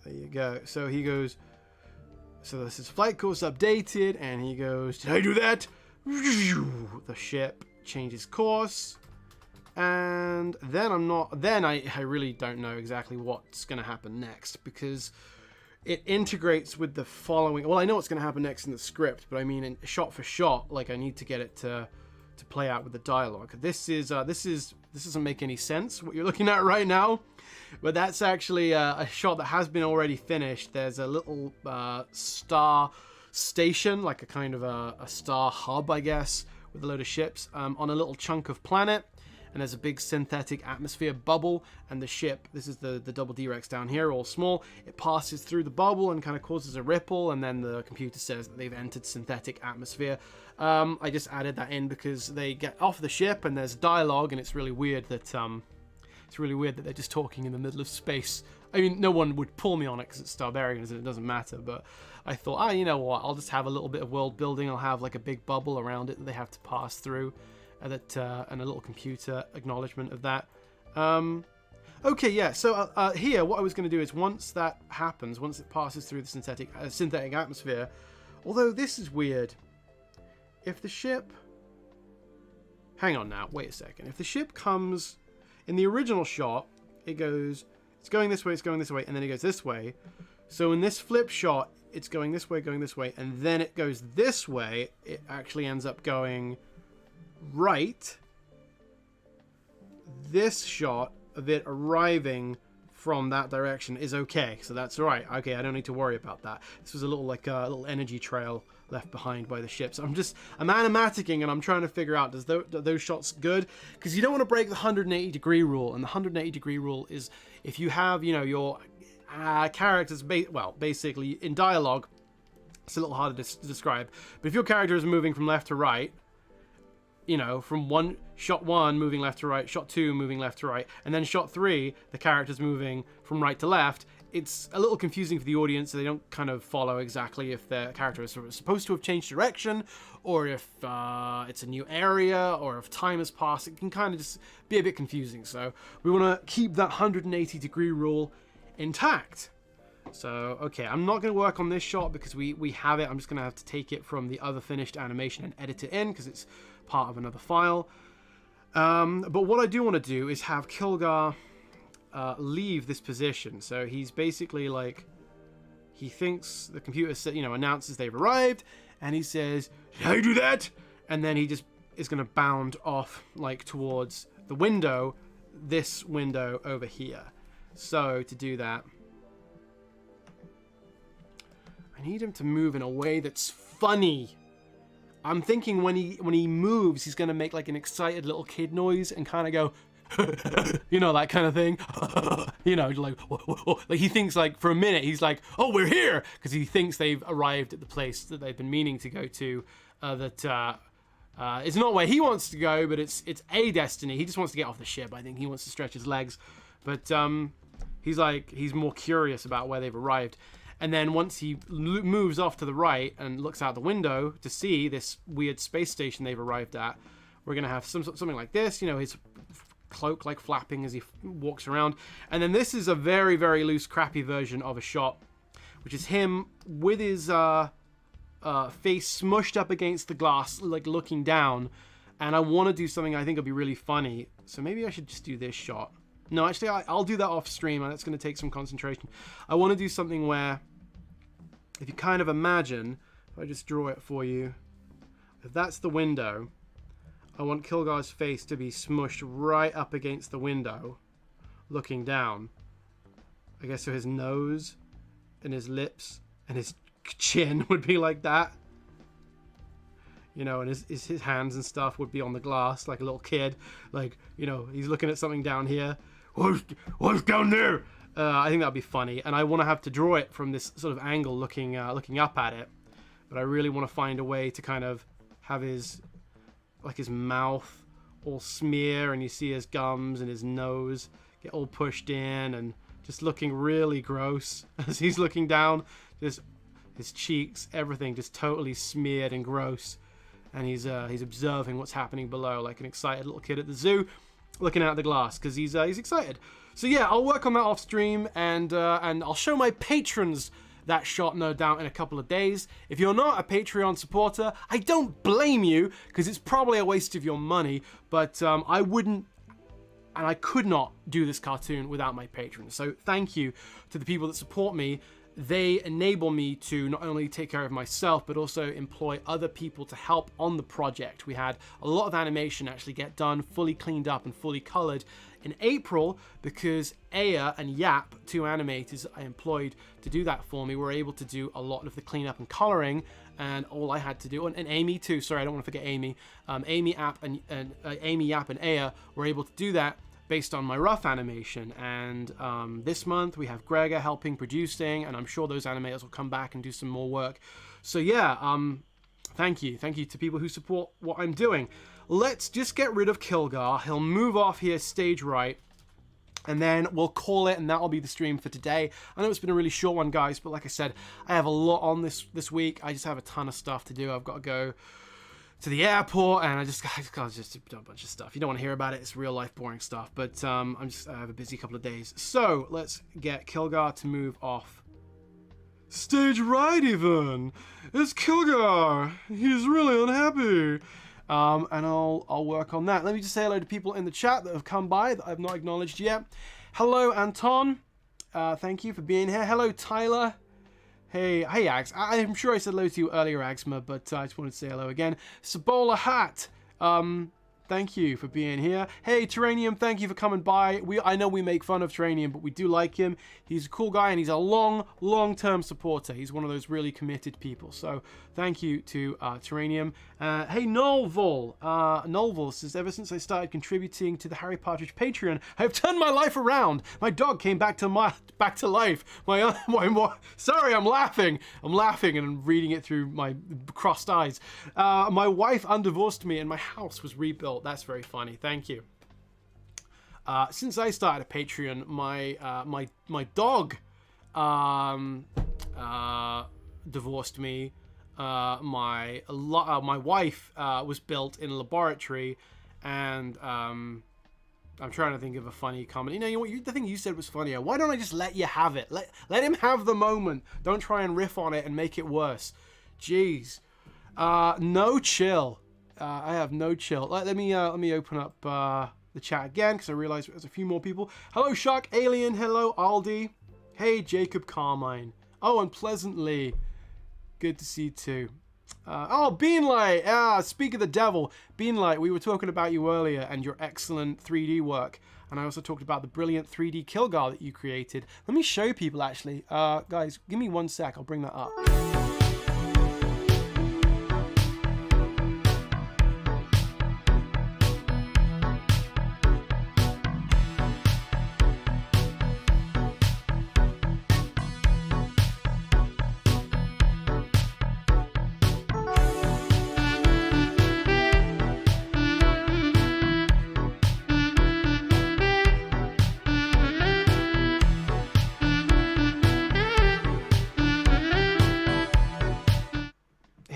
There you go. So he goes, so this is flight course updated, and he goes, did I do that? The ship changes course, and then I really don't know exactly what's going to happen next, because it integrates with the following. Well, I know what's going to happen next in the script, but I mean, in shot for shot, like I need to get it to play out with the dialogue. This doesn't make any sense what you're looking at right now, but that's actually a shot that has been already finished. There's a little star station, like a kind of a star hub, I guess, with a load of ships on a little chunk of planet. And there's a big synthetic atmosphere bubble, and the ship, this is the Double D-Rex down here, all small, it passes through the bubble and kind of causes a ripple, and then the computer says that they've entered synthetic atmosphere. I just added that in because they get off the ship and there's dialogue, and it's really weird that they're just talking in the middle of space. I mean, no one would pull me on it because it's Starbarians and it doesn't matter, but I thought, you know what, I'll just have a little bit of world building. I'll have like a big bubble around it that they have to pass through. And a little computer acknowledgement of that. Okay, yeah. So here, what I was going to do is once that happens, once it passes through the synthetic atmosphere. Although this is weird. If the ship, hang on now, wait a second. If the ship comes in the original shot, it's going this way, and then it goes this way. So in this flip shot, it's going this way, and then it goes this way. It actually ends up going right. This shot of it arriving from that direction is okay, so that's right. Okay, I don't need to worry about that. This was a little like a little energy trail left behind by the ship. So I'm animaticing and I'm trying to figure out, are those shots good? Because you don't want to break the 180 degree rule, and the 180 degree rule is if you have, you know, your characters basically in dialogue, it's a little harder to describe, but if your character is moving from left to right, you know, from shot 1 moving left to right, shot 2 moving left to right, and then shot 3 the character's moving from right to left, it's a little confusing for the audience, so they don't kind of follow exactly if the character is supposed to have changed direction, or if it's a new area, or if time has passed. It can kind of just be a bit confusing, so we want to keep that 180 degree rule intact. So, okay, I'm not going to work on this shot because we have it. I'm just going to have to take it from the other finished animation and edit it in because it's part of another file. But what I do want to do is have Kilgar leave this position. So he's basically like, he thinks the computer, you know, announces they've arrived, and he says, "Did I do that?" And then he just is going to bound off like towards the window, this window over here. So to do that, I need him to move in a way that's funny. I'm thinking when he moves, he's gonna make like an excited little kid noise and kind of go, you know, that kind of thing. You know, like he thinks like for a minute he's like, "Oh, we're here," because he thinks they've arrived at the place that they've been meaning to go to. It's not where he wants to go, but it's a destiny. He just wants to get off the ship. I think he wants to stretch his legs, but he's more curious about where they've arrived. And then once he moves off to the right and looks out the window to see this weird space station they've arrived at, we're going to have something like this. You know, his cloak like flapping as he walks around. And then this is a very, very loose, crappy version of a shot, which is him with his face smushed up against the glass, like looking down. And I want to do something I think will be really funny. So maybe I should just do this shot. No, actually, I'll do that off stream, and it's going to take some concentration. I want to do something where, if you kind of imagine, if I just draw it for you, if that's the window, I want Kilgar's face to be smushed right up against the window, looking down. I guess so his nose and his lips and his chin would be like that. You know, and his hands and stuff would be on the glass like a little kid. Like, you know, he's looking at something down here. What's down there? I think that'd be funny. And I want to have to draw it from this sort of angle looking up at it. But I really want to find a way to kind of have his mouth all smear, and you see his gums and his nose get all pushed in and just looking really gross as he's looking down. Just his cheeks, everything just totally smeared and gross. And he's observing what's happening below like an excited little kid at the zoo looking out the glass because he's excited. So yeah, I'll work on that off stream, and I'll show my patrons that shot, no doubt, in a couple of days. If you're not a Patreon supporter, I don't blame you, because it's probably a waste of your money, but I wouldn't, and I could not do this cartoon without my patrons. So thank you to the people that support me. They enable me to not only take care of myself, but also employ other people to help on the project. We had a lot of animation actually get done, fully cleaned up and fully colored in April, because Aya and Yap, two animators I employed to do that for me, were able to do a lot of the cleanup and coloring, and all I had to do, and Amy too, sorry, I don't want to forget Amy. Amy, Yap, and Aya were able to do that based on my rough animation. And this month we have Gregor helping producing, and I'm sure those animators will come back and do some more work. So yeah, thank you to people who support what I'm doing. Let's just get rid of Kilgar. He'll move off here stage right, and then we'll call it, and that'll be the stream for today. I know it's been a really short one, guys, but like I said, I have a lot on this week. I just have a ton of stuff to do. I've got to go to the airport, and I just got to do a bunch of stuff. You don't want to hear about it. It's real life boring stuff, but I have a busy couple of days. So let's get Kilgar to move off stage right. Even it's Kilgar. He's really unhappy. And I'll work on that. Let me just say hello to people in the chat that have come by that I've not acknowledged yet. Hello, Anton. Thank you for being here. Hello, Tyler. Hey, Ags. I'm sure I said hello to you earlier, Agsma, but I just wanted to say hello again. Sabola Hat. Thank you for being here. Hey, Terranium, thank you for coming by. I know we make fun of Terranium, but we do like him. He's a cool guy, and he's a long-term supporter. He's one of those really committed people. So thank you to Terranium. Hey, Nolvul. Nolvul says, ever since I started contributing to the Harry Partridge Patreon, I have turned my life around. My dog came back to life. Sorry, I'm laughing. And I'm reading it through my crossed eyes. My wife undivorced me, and my house was rebuilt. That's very funny. Thank you. Since I started a Patreon, my dog divorced me. My wife was built in a laboratory, and I'm trying to think of a funny comment. You know what? The thing you said was funnier. Why don't I just let you have it? Let him have the moment. Don't try and riff on it and make it worse. Jeez. No chill. I have no chill. Let me open up the chat again, because I realized there's a few more people. Hello, Shark Alien. Hello, Aldi. Hey, Jacob Carmine. Oh, and Pleasantly. Good to see you too. Oh, Beanlight. Speak of the devil. Beanlight, we were talking about you earlier and your excellent 3D work. And I also talked about the brilliant 3D Kilgar that you created. Let me show people, actually. Guys, give me 1 sec. I'll bring that up.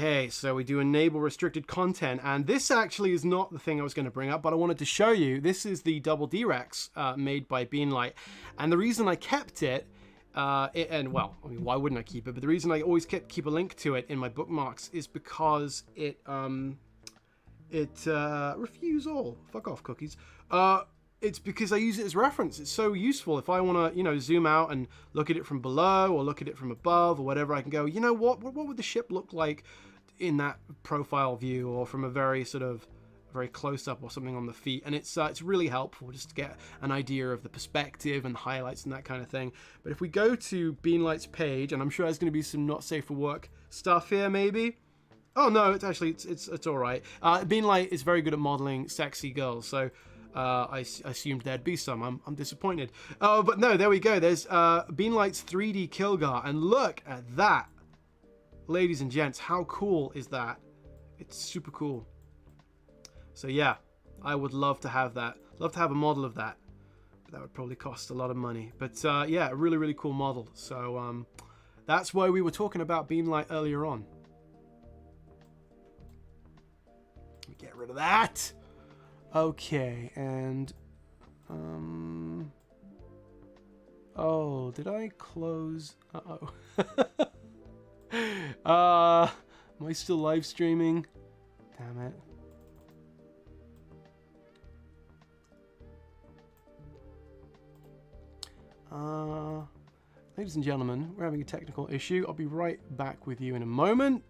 Okay, so we do enable restricted content, and this actually is not the thing I was going to bring up, but I wanted to show you. This is the double D-Rex made by Beanlight, and the reason I kept it, and well, I mean, why wouldn't I keep it? But the reason I always keep a link to it in my bookmarks is because it refuse all. Fuck off, cookies. It's because I use it as reference. It's so useful. If I want to, you know, zoom out and look at it from below or look at it from above or whatever, I can go, you know what would the ship look like in that profile view or from a very sort of very close up or something on the feet. And it's really helpful just to get an idea of the perspective and highlights and that kind of thing. But if we go to Beanlight's page, and I'm sure there's going to be some not safe for work stuff here, maybe. Oh no, it's actually, it's all right. Beanlight is very good at modeling sexy girls. So I assumed there'd be some. I'm disappointed. Oh, but no, there we go. There's Beanlight's 3D Kilgar, and look at that, ladies and gents. How cool is that? It's super cool. So yeah, I would love to have that. Love to have a model of that. But that would probably cost a lot of money. But yeah, a really, really cool model. So that's why we were talking about Beanlight earlier on. Get rid of that. Okay, and oh, did I close? Am I still live streaming? Damn it. Ladies and gentlemen, we're having a technical issue. I'll be right back with you in a moment.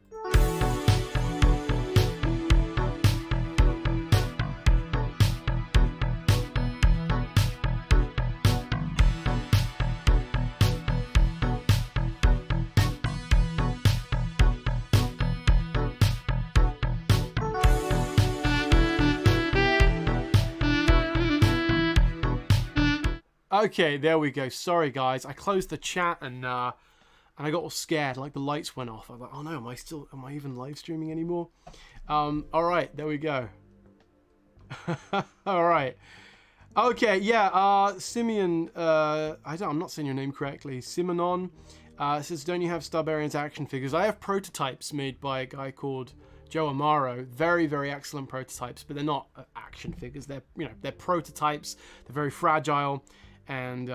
Okay, there we go. Sorry, guys. I closed the chat and I got all scared. Like the lights went off. I was like, oh no, am I even live streaming anymore? All right, there we go. All right. Okay, yeah. Simeon, I'm not saying your name correctly. Simonon says, don't you have Starbarians action figures? I have prototypes made by a guy called Joe Amaro. Very, very excellent prototypes, but they're not action figures. They're, you know, they're prototypes. They're very fragile. And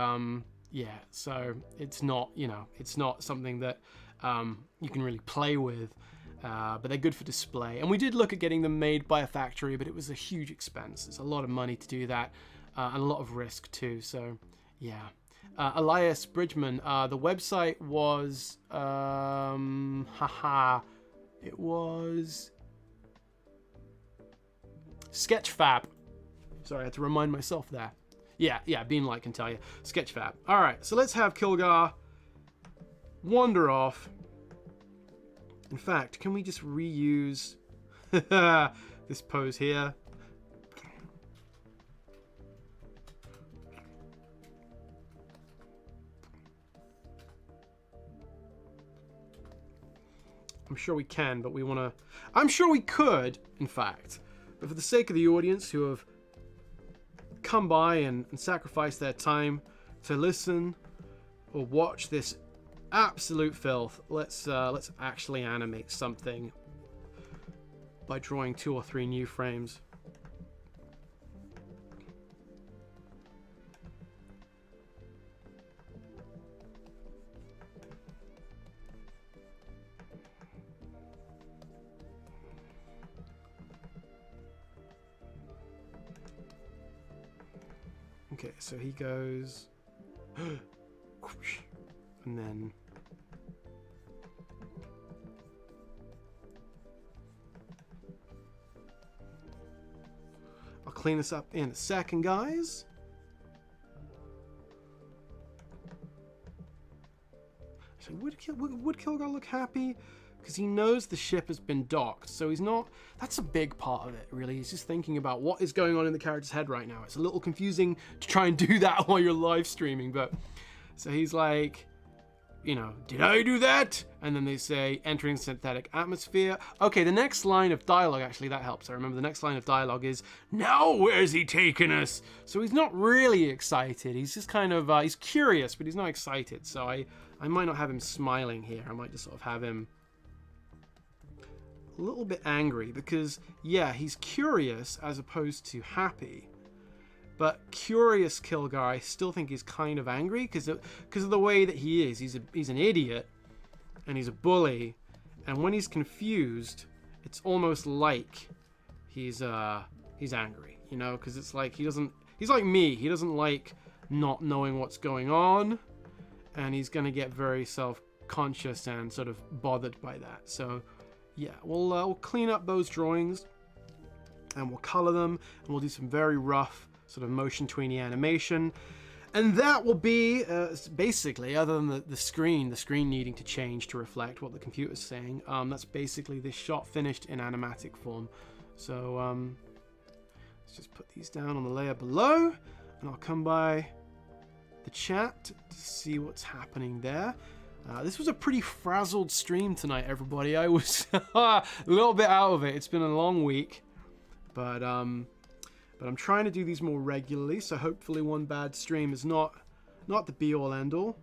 yeah, so it's not, you know, it's not something that you can really play with, but they're good for display. And we did look at getting them made by a factory, but it was a huge expense. It's a lot of money to do that, and a lot of risk too. So yeah, Elias Bridgman, the website was, it was Sketchfab. Sorry, I had to remind myself there. Yeah, Beanlight can tell you. Sketchfab. All right, so let's have Kilgar wander off. In fact, can we just reuse this pose here? I'm sure we can, but we want to... I'm sure we could, in fact. But for the sake of the audience who have come by and sacrifice their time to listen or watch this absolute filth, let's actually animate something by drawing 2 or 3 new frames. Okay, so he goes, and then I'll clean this up in a second, guys. So would Kilgar look happy? Because he knows the ship has been docked, so he's not... That's a big part of it, really. He's just thinking about what is going on in the character's head right now. It's a little confusing to try and do that while you're live streaming, but... So he's like, you know, did I do that? And then they say, entering synthetic atmosphere. Okay, the next line of dialogue, actually, that helps. I remember the next line of dialogue is, now where's he taking us? So he's not really excited. He's just kind of, he's curious, but he's not excited. So I might not have him smiling here. I might just sort of have him... a little bit angry because, yeah, he's curious as opposed to happy. But curious Kilgar, I still think he's kind of angry because of the way that he is. He's an idiot and he's a bully. And when he's confused, it's almost like he's angry, you know, because it's like he's like me. He doesn't like not knowing what's going on, and he's going to get very self-conscious and sort of bothered by that. So yeah, we'll clean up those drawings and we'll color them, and we'll do some very rough sort of motion tweeny animation. And that will be basically, other than the screen needing to change to reflect what the computer's saying, that's basically this shot finished in animatic form. So let's just put these down on the layer below, and I'll come by the chat to see what's happening there. This was a pretty frazzled stream tonight, everybody. I was a little bit out of it. It's been a long week, but I'm trying to do these more regularly, so hopefully one bad stream is not the be-all end-all.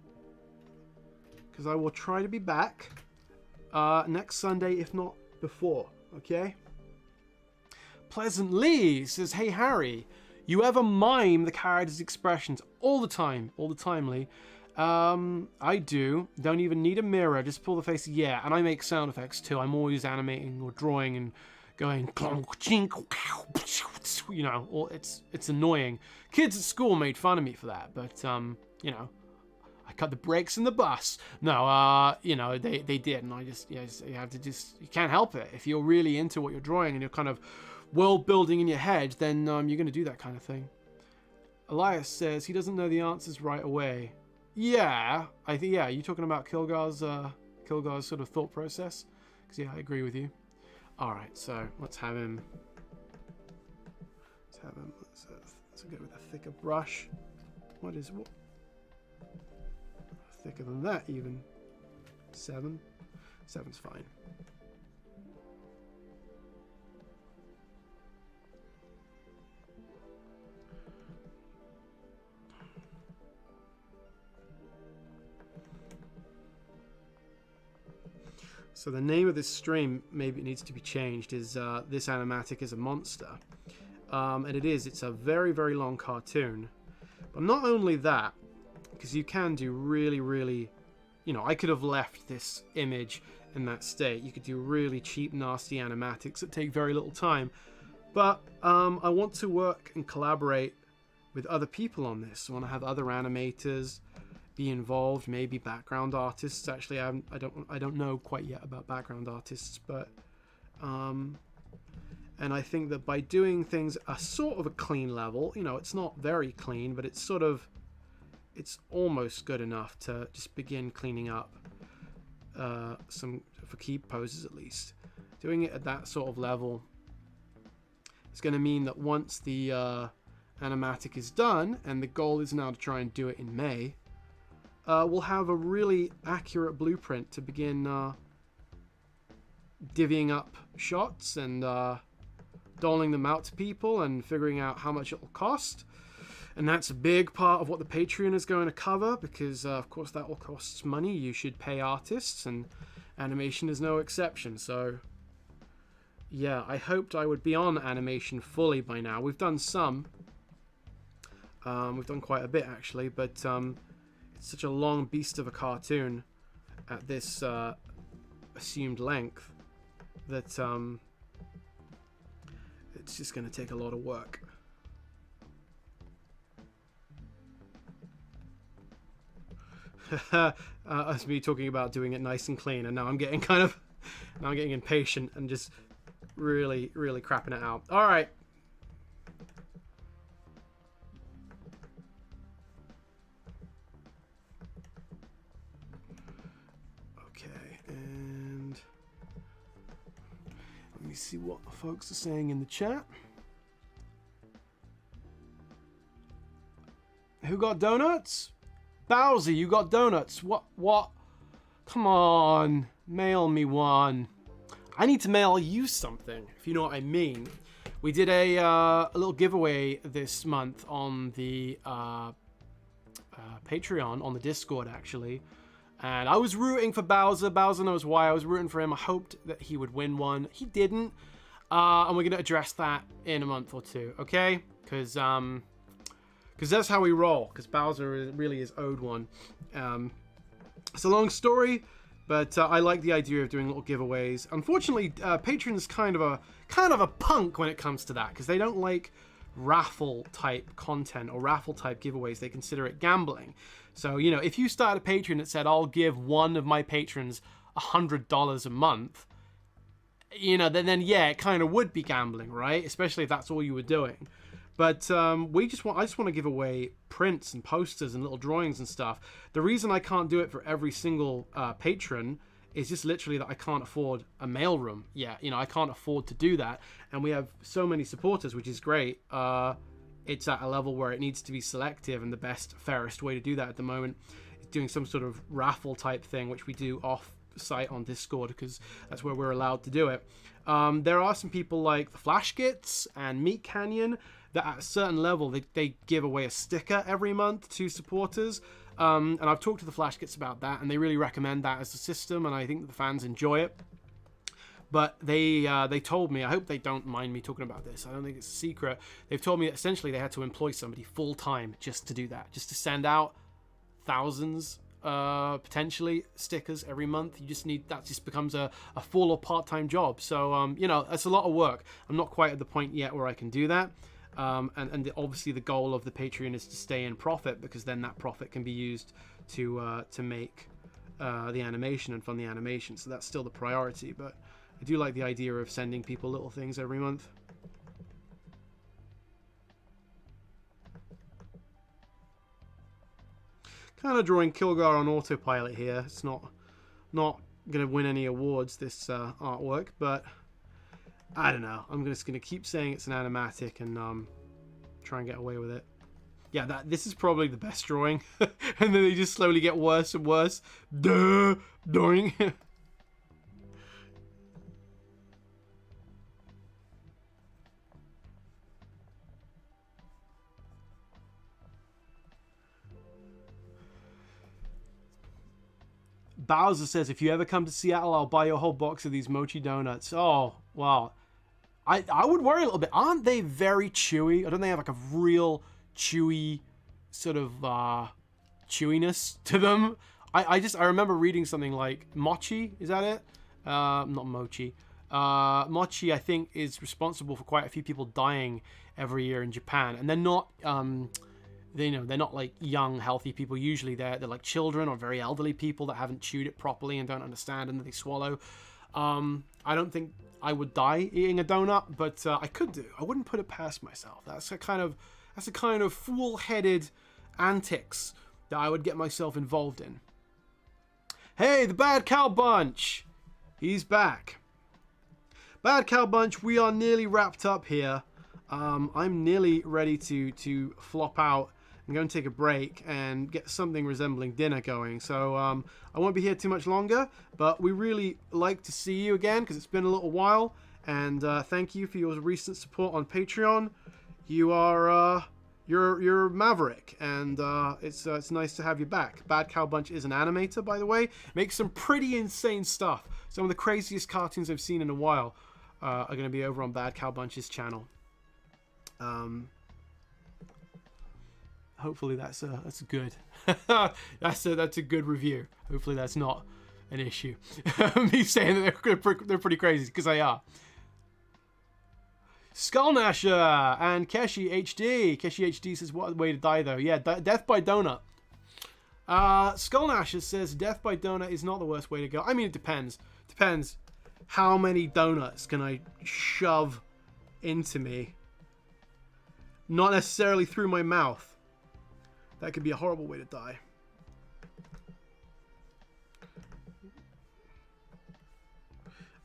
Because I will try to be back next Sunday, if not before, okay? Pleasant Lee says, "Hey Harry, you ever mime the character's expressions?" All the time, Lee. I do. Don't even need a mirror, just pull the face. Yeah, and I make sound effects too. I'm always animating or drawing and going, you know, it's annoying. Kids at school made fun of me for that, but you know, I cut the brakes in the bus. No, you know, they did, and I just, yeah, you have to you can't help it. If you're really into what you're drawing and you're kind of world building in your head, then you're going to do that kind of thing. Elias says he doesn't know the answers right away. Yeah, I think, yeah, you're talking about Kilgar's sort of thought process, because yeah, I agree with you. All right, so let's have him. Let's go with a thicker brush. What thicker than that even? 7. 7's fine. So the name of this stream, maybe it needs to be changed, is This Animatic is a Monster. And it's a very, very long cartoon. But not only that, because you can do really, really, you know, I could have left this image in that state. You could do really cheap, nasty animatics that take very little time. But I want to work and collaborate with other people on this. I want to have other animators be involved, maybe background artists. Actually, I don't know quite yet about background artists, but and I think that by doing things a sort of a clean level, you know, it's not very clean, but it's it's almost good enough to just begin cleaning up some for key poses at least. Doing it at that sort of level is going to mean that once the animatic is done, and the goal is now to try and do it in May, we'll have a really accurate blueprint to begin divvying up shots and doling them out to people and figuring out how much it will cost. And that's a big part of what the Patreon is going to cover, because of course that all costs money. You should pay artists, and animation is no exception. So yeah, I hoped I would be on animation fully by now. We've done some. We've done quite a bit actually, but it's such a long beast of a cartoon at this assumed length that it's just going to take a lot of work. That's me talking about doing it nice and clean, and now I'm getting impatient and just really crapping it out. All right. Okay, and let me see what folks are saying in the chat. Who got donuts? Bowsy, you got donuts. What? Come on, mail me one. I need to mail you something, if you know what I mean. We did a little giveaway this month on the Patreon, on the Discord actually, And I was rooting for Bowser. Bowser knows why I was rooting for him. I hoped that he would win one. He didn't. And we're going to address that in a month or two, okay? Because that's how we roll. Because Bowser really is owed one. It's a long story, but I like the idea of doing little giveaways. Unfortunately, Patreon's kind of a punk when it comes to that, because they don't like raffle type content or raffle type giveaways. They consider it gambling. So, you know, if you start a Patreon that said, I'll give one of my patrons $100 a month, you know, then yeah, it kind of would be gambling, right? Especially if that's all you were doing. But I just want to give away prints and posters and little drawings and stuff. The reason I can't do it for every single patron is just literally that I can't afford a mailroom yet. You know, I can't afford to do that. And we have so many supporters, which is great. It's at a level where it needs to be selective, and the best, fairest way to do that at the moment is doing some sort of raffle type thing, which we do off site on Discord, because that's where we're allowed to do it. There are some people like the Flash Gits and Meat Canyon that at a certain level they give away a sticker every month to supporters, and I've talked to the Flash Gits about that, and they really recommend that as a system, and I think the fans enjoy it. But they told me, I hope they don't mind me talking about this, I don't think it's a secret, they've told me that essentially they had to employ somebody full-time just to do that, just to send out thousands, potentially, stickers every month. You just need, that just becomes a full or part-time job. So, you know, that's a lot of work. I'm not quite at the point yet where I can do that. And obviously the goal of the Patreon is to stay in profit, because then that profit can be used to make the animation and fund the animation. So that's still the priority, but I do like the idea of sending people little things every month. Kind of drawing Kilgar on autopilot here. It's not going to win any awards, this artwork, but I don't know. I'm just going to keep saying it's an animatic and try and get away with it. Yeah, this is probably the best drawing. And then they just slowly get worse and worse. Duh! Doing. Bowser says, if you ever come to Seattle, I'll buy you a whole box of these mochi donuts. Oh, wow. I would worry a little bit. Aren't they very chewy? I don't think they have like a real chewy sort of chewiness to them. I remember reading something like mochi, is that it? Not mochi. Mochi, I think, is responsible for quite a few people dying every year in Japan. And they're not... they're not like young, healthy people. Usually they're like children or very elderly people that haven't chewed it properly and don't understand, and they swallow. I don't think I would die eating a donut, but I could do. I wouldn't put it past myself. That's a kind of fool-headed antics that I would get myself involved in. Hey, the Bad Cow Bunch! He's back. Bad Cow Bunch, we are nearly wrapped up here. I'm nearly ready to flop out and go and take a break and get something resembling dinner going. So I won't be here too much longer, but we really like to see you again, because it's been a little while. And thank you for your recent support on Patreon. You are you're Maverick, and it's nice to have you back. Bad Cow Bunch is an animator, by the way. Makes some pretty insane stuff. Some of the craziest cartoons I've seen in a while are going to be over on Bad Cow Bunch's channel. Hopefully that's good. that's a good review. Hopefully that's not an issue. Me saying that they're pretty crazy, because they are. Skullnasher and Keshi HD. Keshi HD says, what a way to die though. Yeah, death by donut. Skullnasher says death by donut is not the worst way to go. I mean, it depends. Depends how many donuts can I shove into me. Not necessarily through my mouth. That could be a horrible way to die.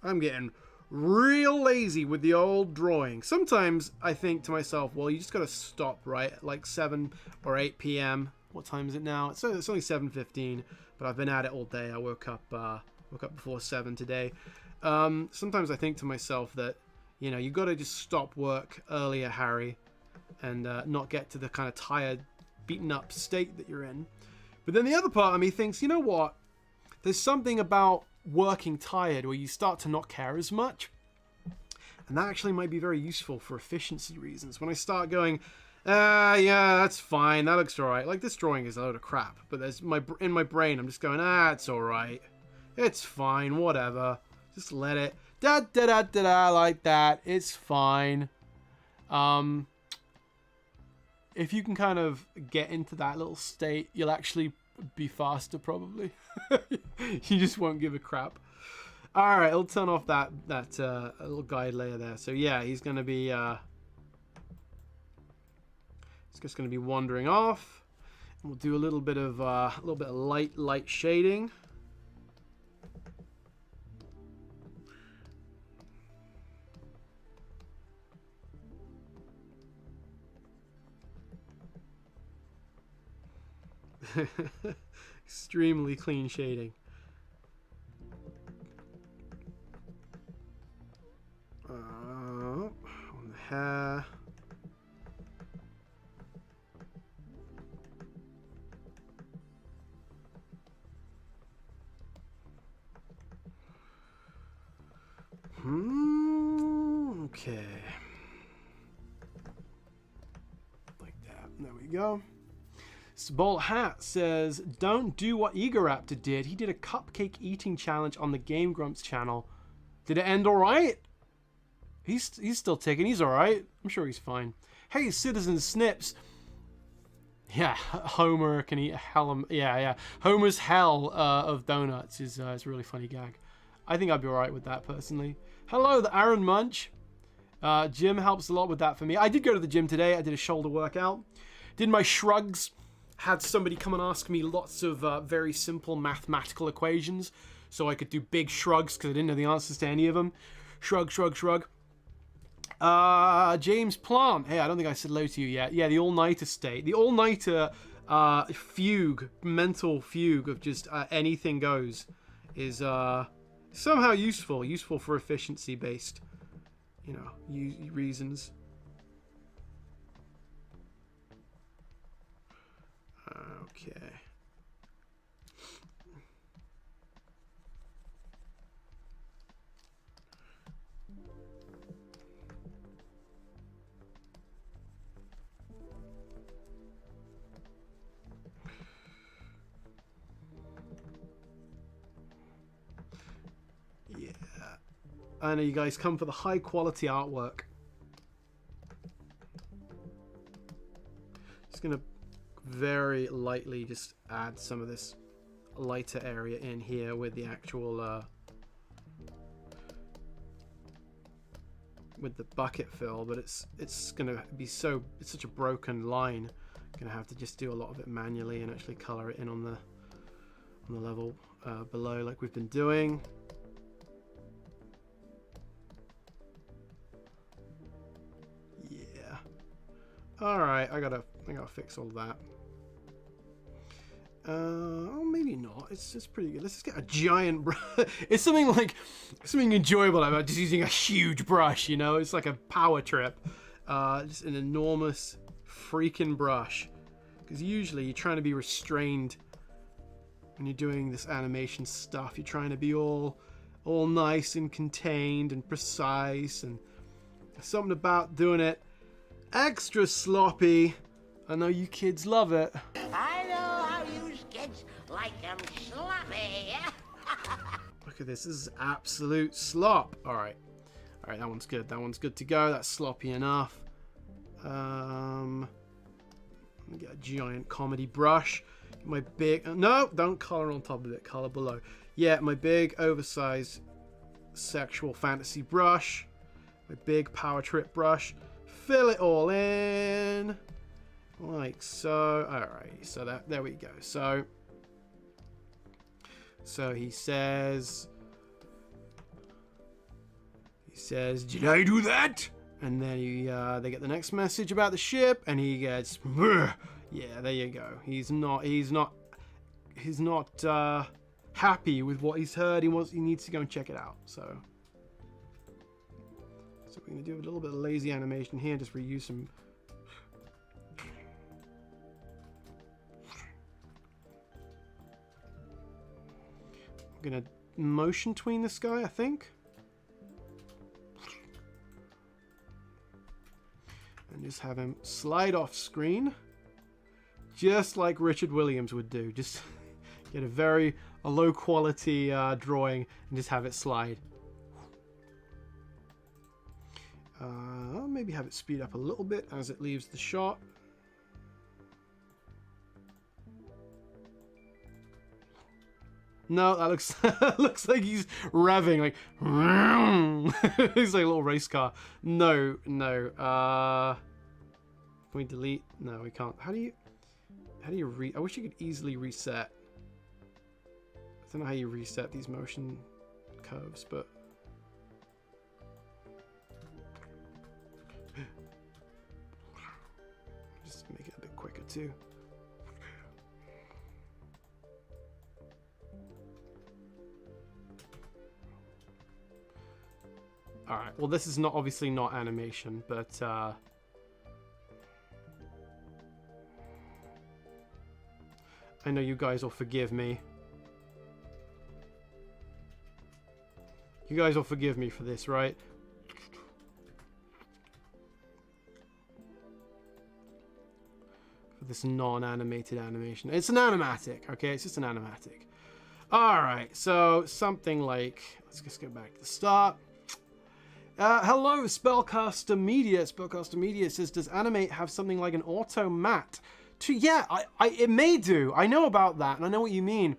I'm getting real lazy with the old drawing. Sometimes I think to myself, well, you just gotta stop, right? At like 7 or 8 p.m. What time is it now? It's only 7:15, but I've been at it all day. I woke up before 7 today. Sometimes I think to myself that, you know, you gotta just stop work earlier, Harry, and not get to the kind of tired, beaten up state that you're in. But then the other part of me thinks, you know what? there's something about working tired where you start to not care as much. And that actually might be very useful for efficiency reasons. When I start going, yeah, that's fine, that looks alright. Like, this drawing is a load of crap, but in my brain, I'm just going, it's alright. It's fine, whatever. Just let it, da-da-da-da-da, like that. It's fine. If you can kind of get into that little state, you'll actually be faster, probably. You just won't give a crap. All right, I'll turn off that little guide layer there. So yeah, he's gonna be it's just gonna be wandering off. And we'll do a little bit of light shading. Extremely clean shading. On the hair. Okay. Like that. There we go. Bolt Hat says, don't do what Egoraptor did. He did a cupcake eating challenge on the Game Grumps channel. Did it end alright? He's still ticking. He's alright. I'm sure he's fine. Hey, Citizen Snips. Yeah, Homer can eat a hell. Yeah. Homer's hell of donuts is a really funny gag. I think I'd be alright with that personally. Hello, the Aaron Munch. Gym helps a lot with that for me. I did go to the gym today. I did a shoulder workout. Did my shrugs. Had somebody come and ask me lots of very simple mathematical equations so I could do big shrugs because I didn't know the answers to any of them. Shrug, shrug, shrug. James Plant. Hey, I don't think I said hello to you yet. Yeah, the all-nighter state. The all-nighter fugue, mental fugue of just anything goes is somehow useful. Useful for efficiency-based, reasons. Okay. Yeah. I know you guys come for the high quality artwork. Just gonna very lightly just add some of this lighter area in here with the actual with the bucket fill, but it's gonna be it's such a broken line. Gonna have to just do a lot of it manually and actually color it in on the level below like we've been doing. Yeah. All right, I gotta fix all that. Oh, maybe not. It's pretty good. Let's just get a giant brush. It's something enjoyable about just using a huge brush, It's like a power trip. Just an enormous freaking brush. Because usually you're trying to be restrained when you're doing this animation stuff. You're trying to be all nice and contained and precise, and there's something about doing it extra sloppy. I know you kids love it. I know how you kids like them sloppy. Look at this. This is absolute slop. All right, that one's good. That one's good to go. That's sloppy enough. Let me get a giant comedy brush. My big... No, don't color on top of it. Color below. Yeah, my big oversized sexual fantasy brush. My big power trip brush. Fill it all in. Like so. Alright, so there we go. So he says, did I do that? And then they get the next message about the ship, and he gets, yeah, there you go. He's not happy with what he's heard. He needs to go and check it out. So we're gonna do a little bit of lazy animation here, just reuse some. I'm going to motion tween this guy, I think. And just have him slide off screen. Just like Richard Williams would do. Just get a low quality drawing and just have it slide. Maybe have it speed up a little bit as it leaves the shot. No, that looks looks like he's revving, like he's like a little race car. No. Can we delete? No, we can't. How do you I wish you could easily reset. I don't know how you reset these motion curves, but just make it a bit quicker too. All right. Well, this is not obviously not animation, but I know you guys will forgive me. You guys will forgive me for this, right? For this non-animated animation. It's an animatic, okay? It's just an animatic. All right. So something like, let's just go back to the start. Hello, Spellcaster Media. Spellcaster Media says, does Animate have something like an auto matte? Yeah, it may do. I know about that, and I know what you mean.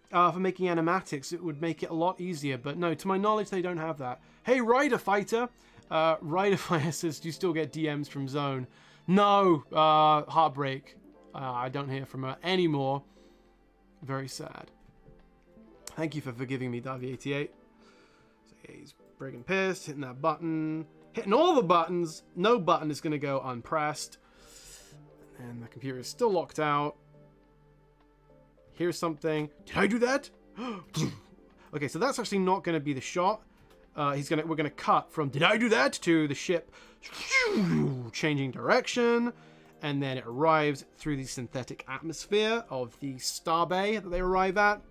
For making animatics, it would make it a lot easier. But no, to my knowledge, they don't have that. Hey, Rider Fighter. Rider Fighter says, do you still get DMs from Zone? No, heartbreak. I don't hear from her anymore. Very sad. Thank you for forgiving me, Davy88. So yeah, he's friggin' pissed, hitting that button. Hitting all the buttons. No button is going to go unpressed. And the computer is still locked out. Here's something. Did I do that? Okay, so that's actually not going to be the shot. We're going to cut from did I do that to the ship changing direction, and then it arrives through the synthetic atmosphere of the starbay that they arrive at,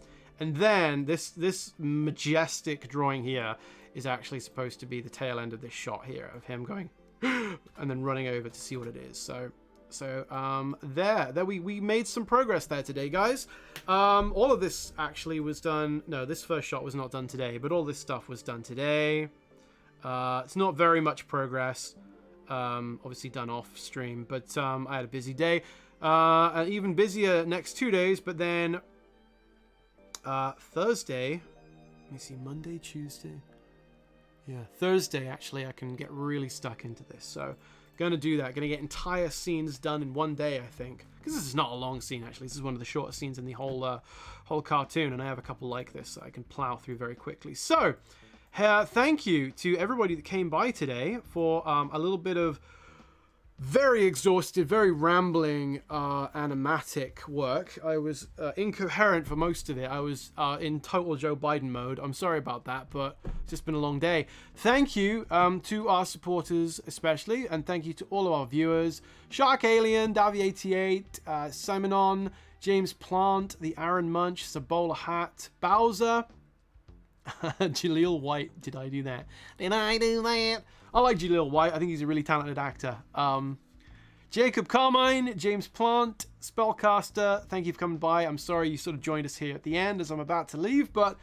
and then this majestic drawing here is actually supposed to be the tail end of this shot here of him going and then running over to see what it is. So there we made some progress there today, guys. All of this actually was done. No, this first shot was not done today, but all this stuff was done today. It's not very much progress. Obviously done off stream, but I had a busy day. An even busier next 2 days, but then Thursday. Let me see, Monday, Tuesday. Yeah, Thursday actually I can get really stuck into this. So gonna do that. Gonna get entire scenes done in one day, I think. Because this is not a long scene, actually. This is one of the shortest scenes in the whole cartoon, and I have a couple like this that I can plow through very quickly. So, thank you to everybody that came by today for a little bit of very exhausted, very rambling animatic work. I was incoherent for most of it. I was in total Joe Biden mode. I'm sorry about that, but it's just been a long day. Thank you to our supporters especially, and thank you to all of our viewers. Shark Alien, Davy88, Simonon, James Plant, the Aaron Munch, Sabola Hat, Bowser, Jaleel White. Did I do that? Did I do that? I like Jaleel White. I think he's a really talented actor. Jacob Carmine, James Plant, Spellcaster, thank you for coming by. I'm sorry you sort of joined us here at the end as I'm about to leave, but,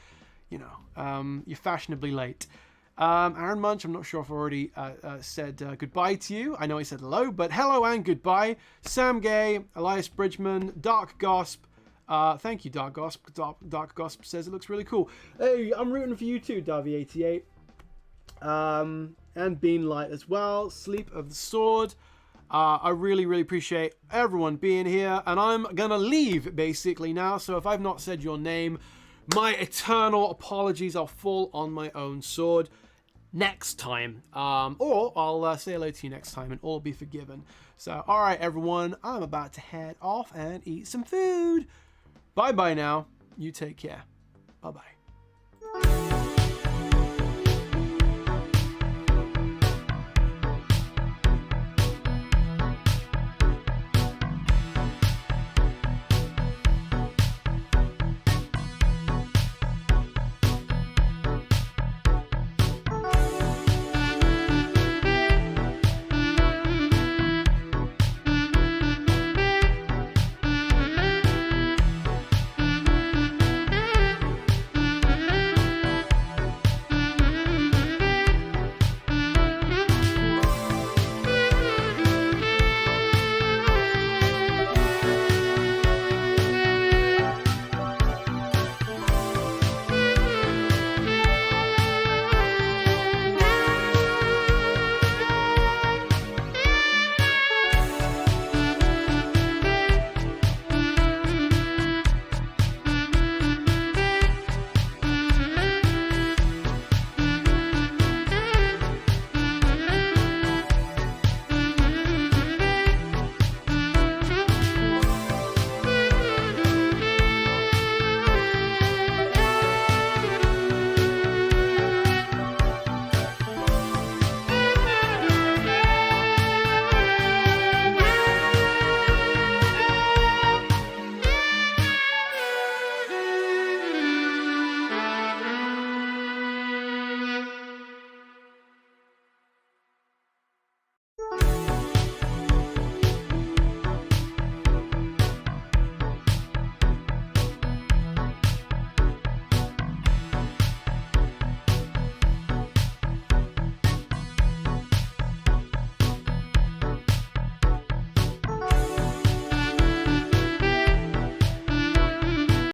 you know, you're fashionably late. Aaron Munch, I'm not sure if I already said goodbye to you. I know I said hello, but hello and goodbye. Sam Gay, Elias Bridgman, Dark Gosp. Thank you, Dark Gosp. Dark Gosp says it looks really cool. Hey, I'm rooting for you too, Davy88. And Beanlight as well. Sleep of the Sword. I really, really appreciate everyone being here, and I'm gonna leave basically now. So if I've not said your name, my eternal apologies. I'll fall on my own sword next time, or I'll say hello to you next time, and all be forgiven. So, all right, everyone, I'm about to head off and eat some food. Bye bye now. You take care. Bye bye.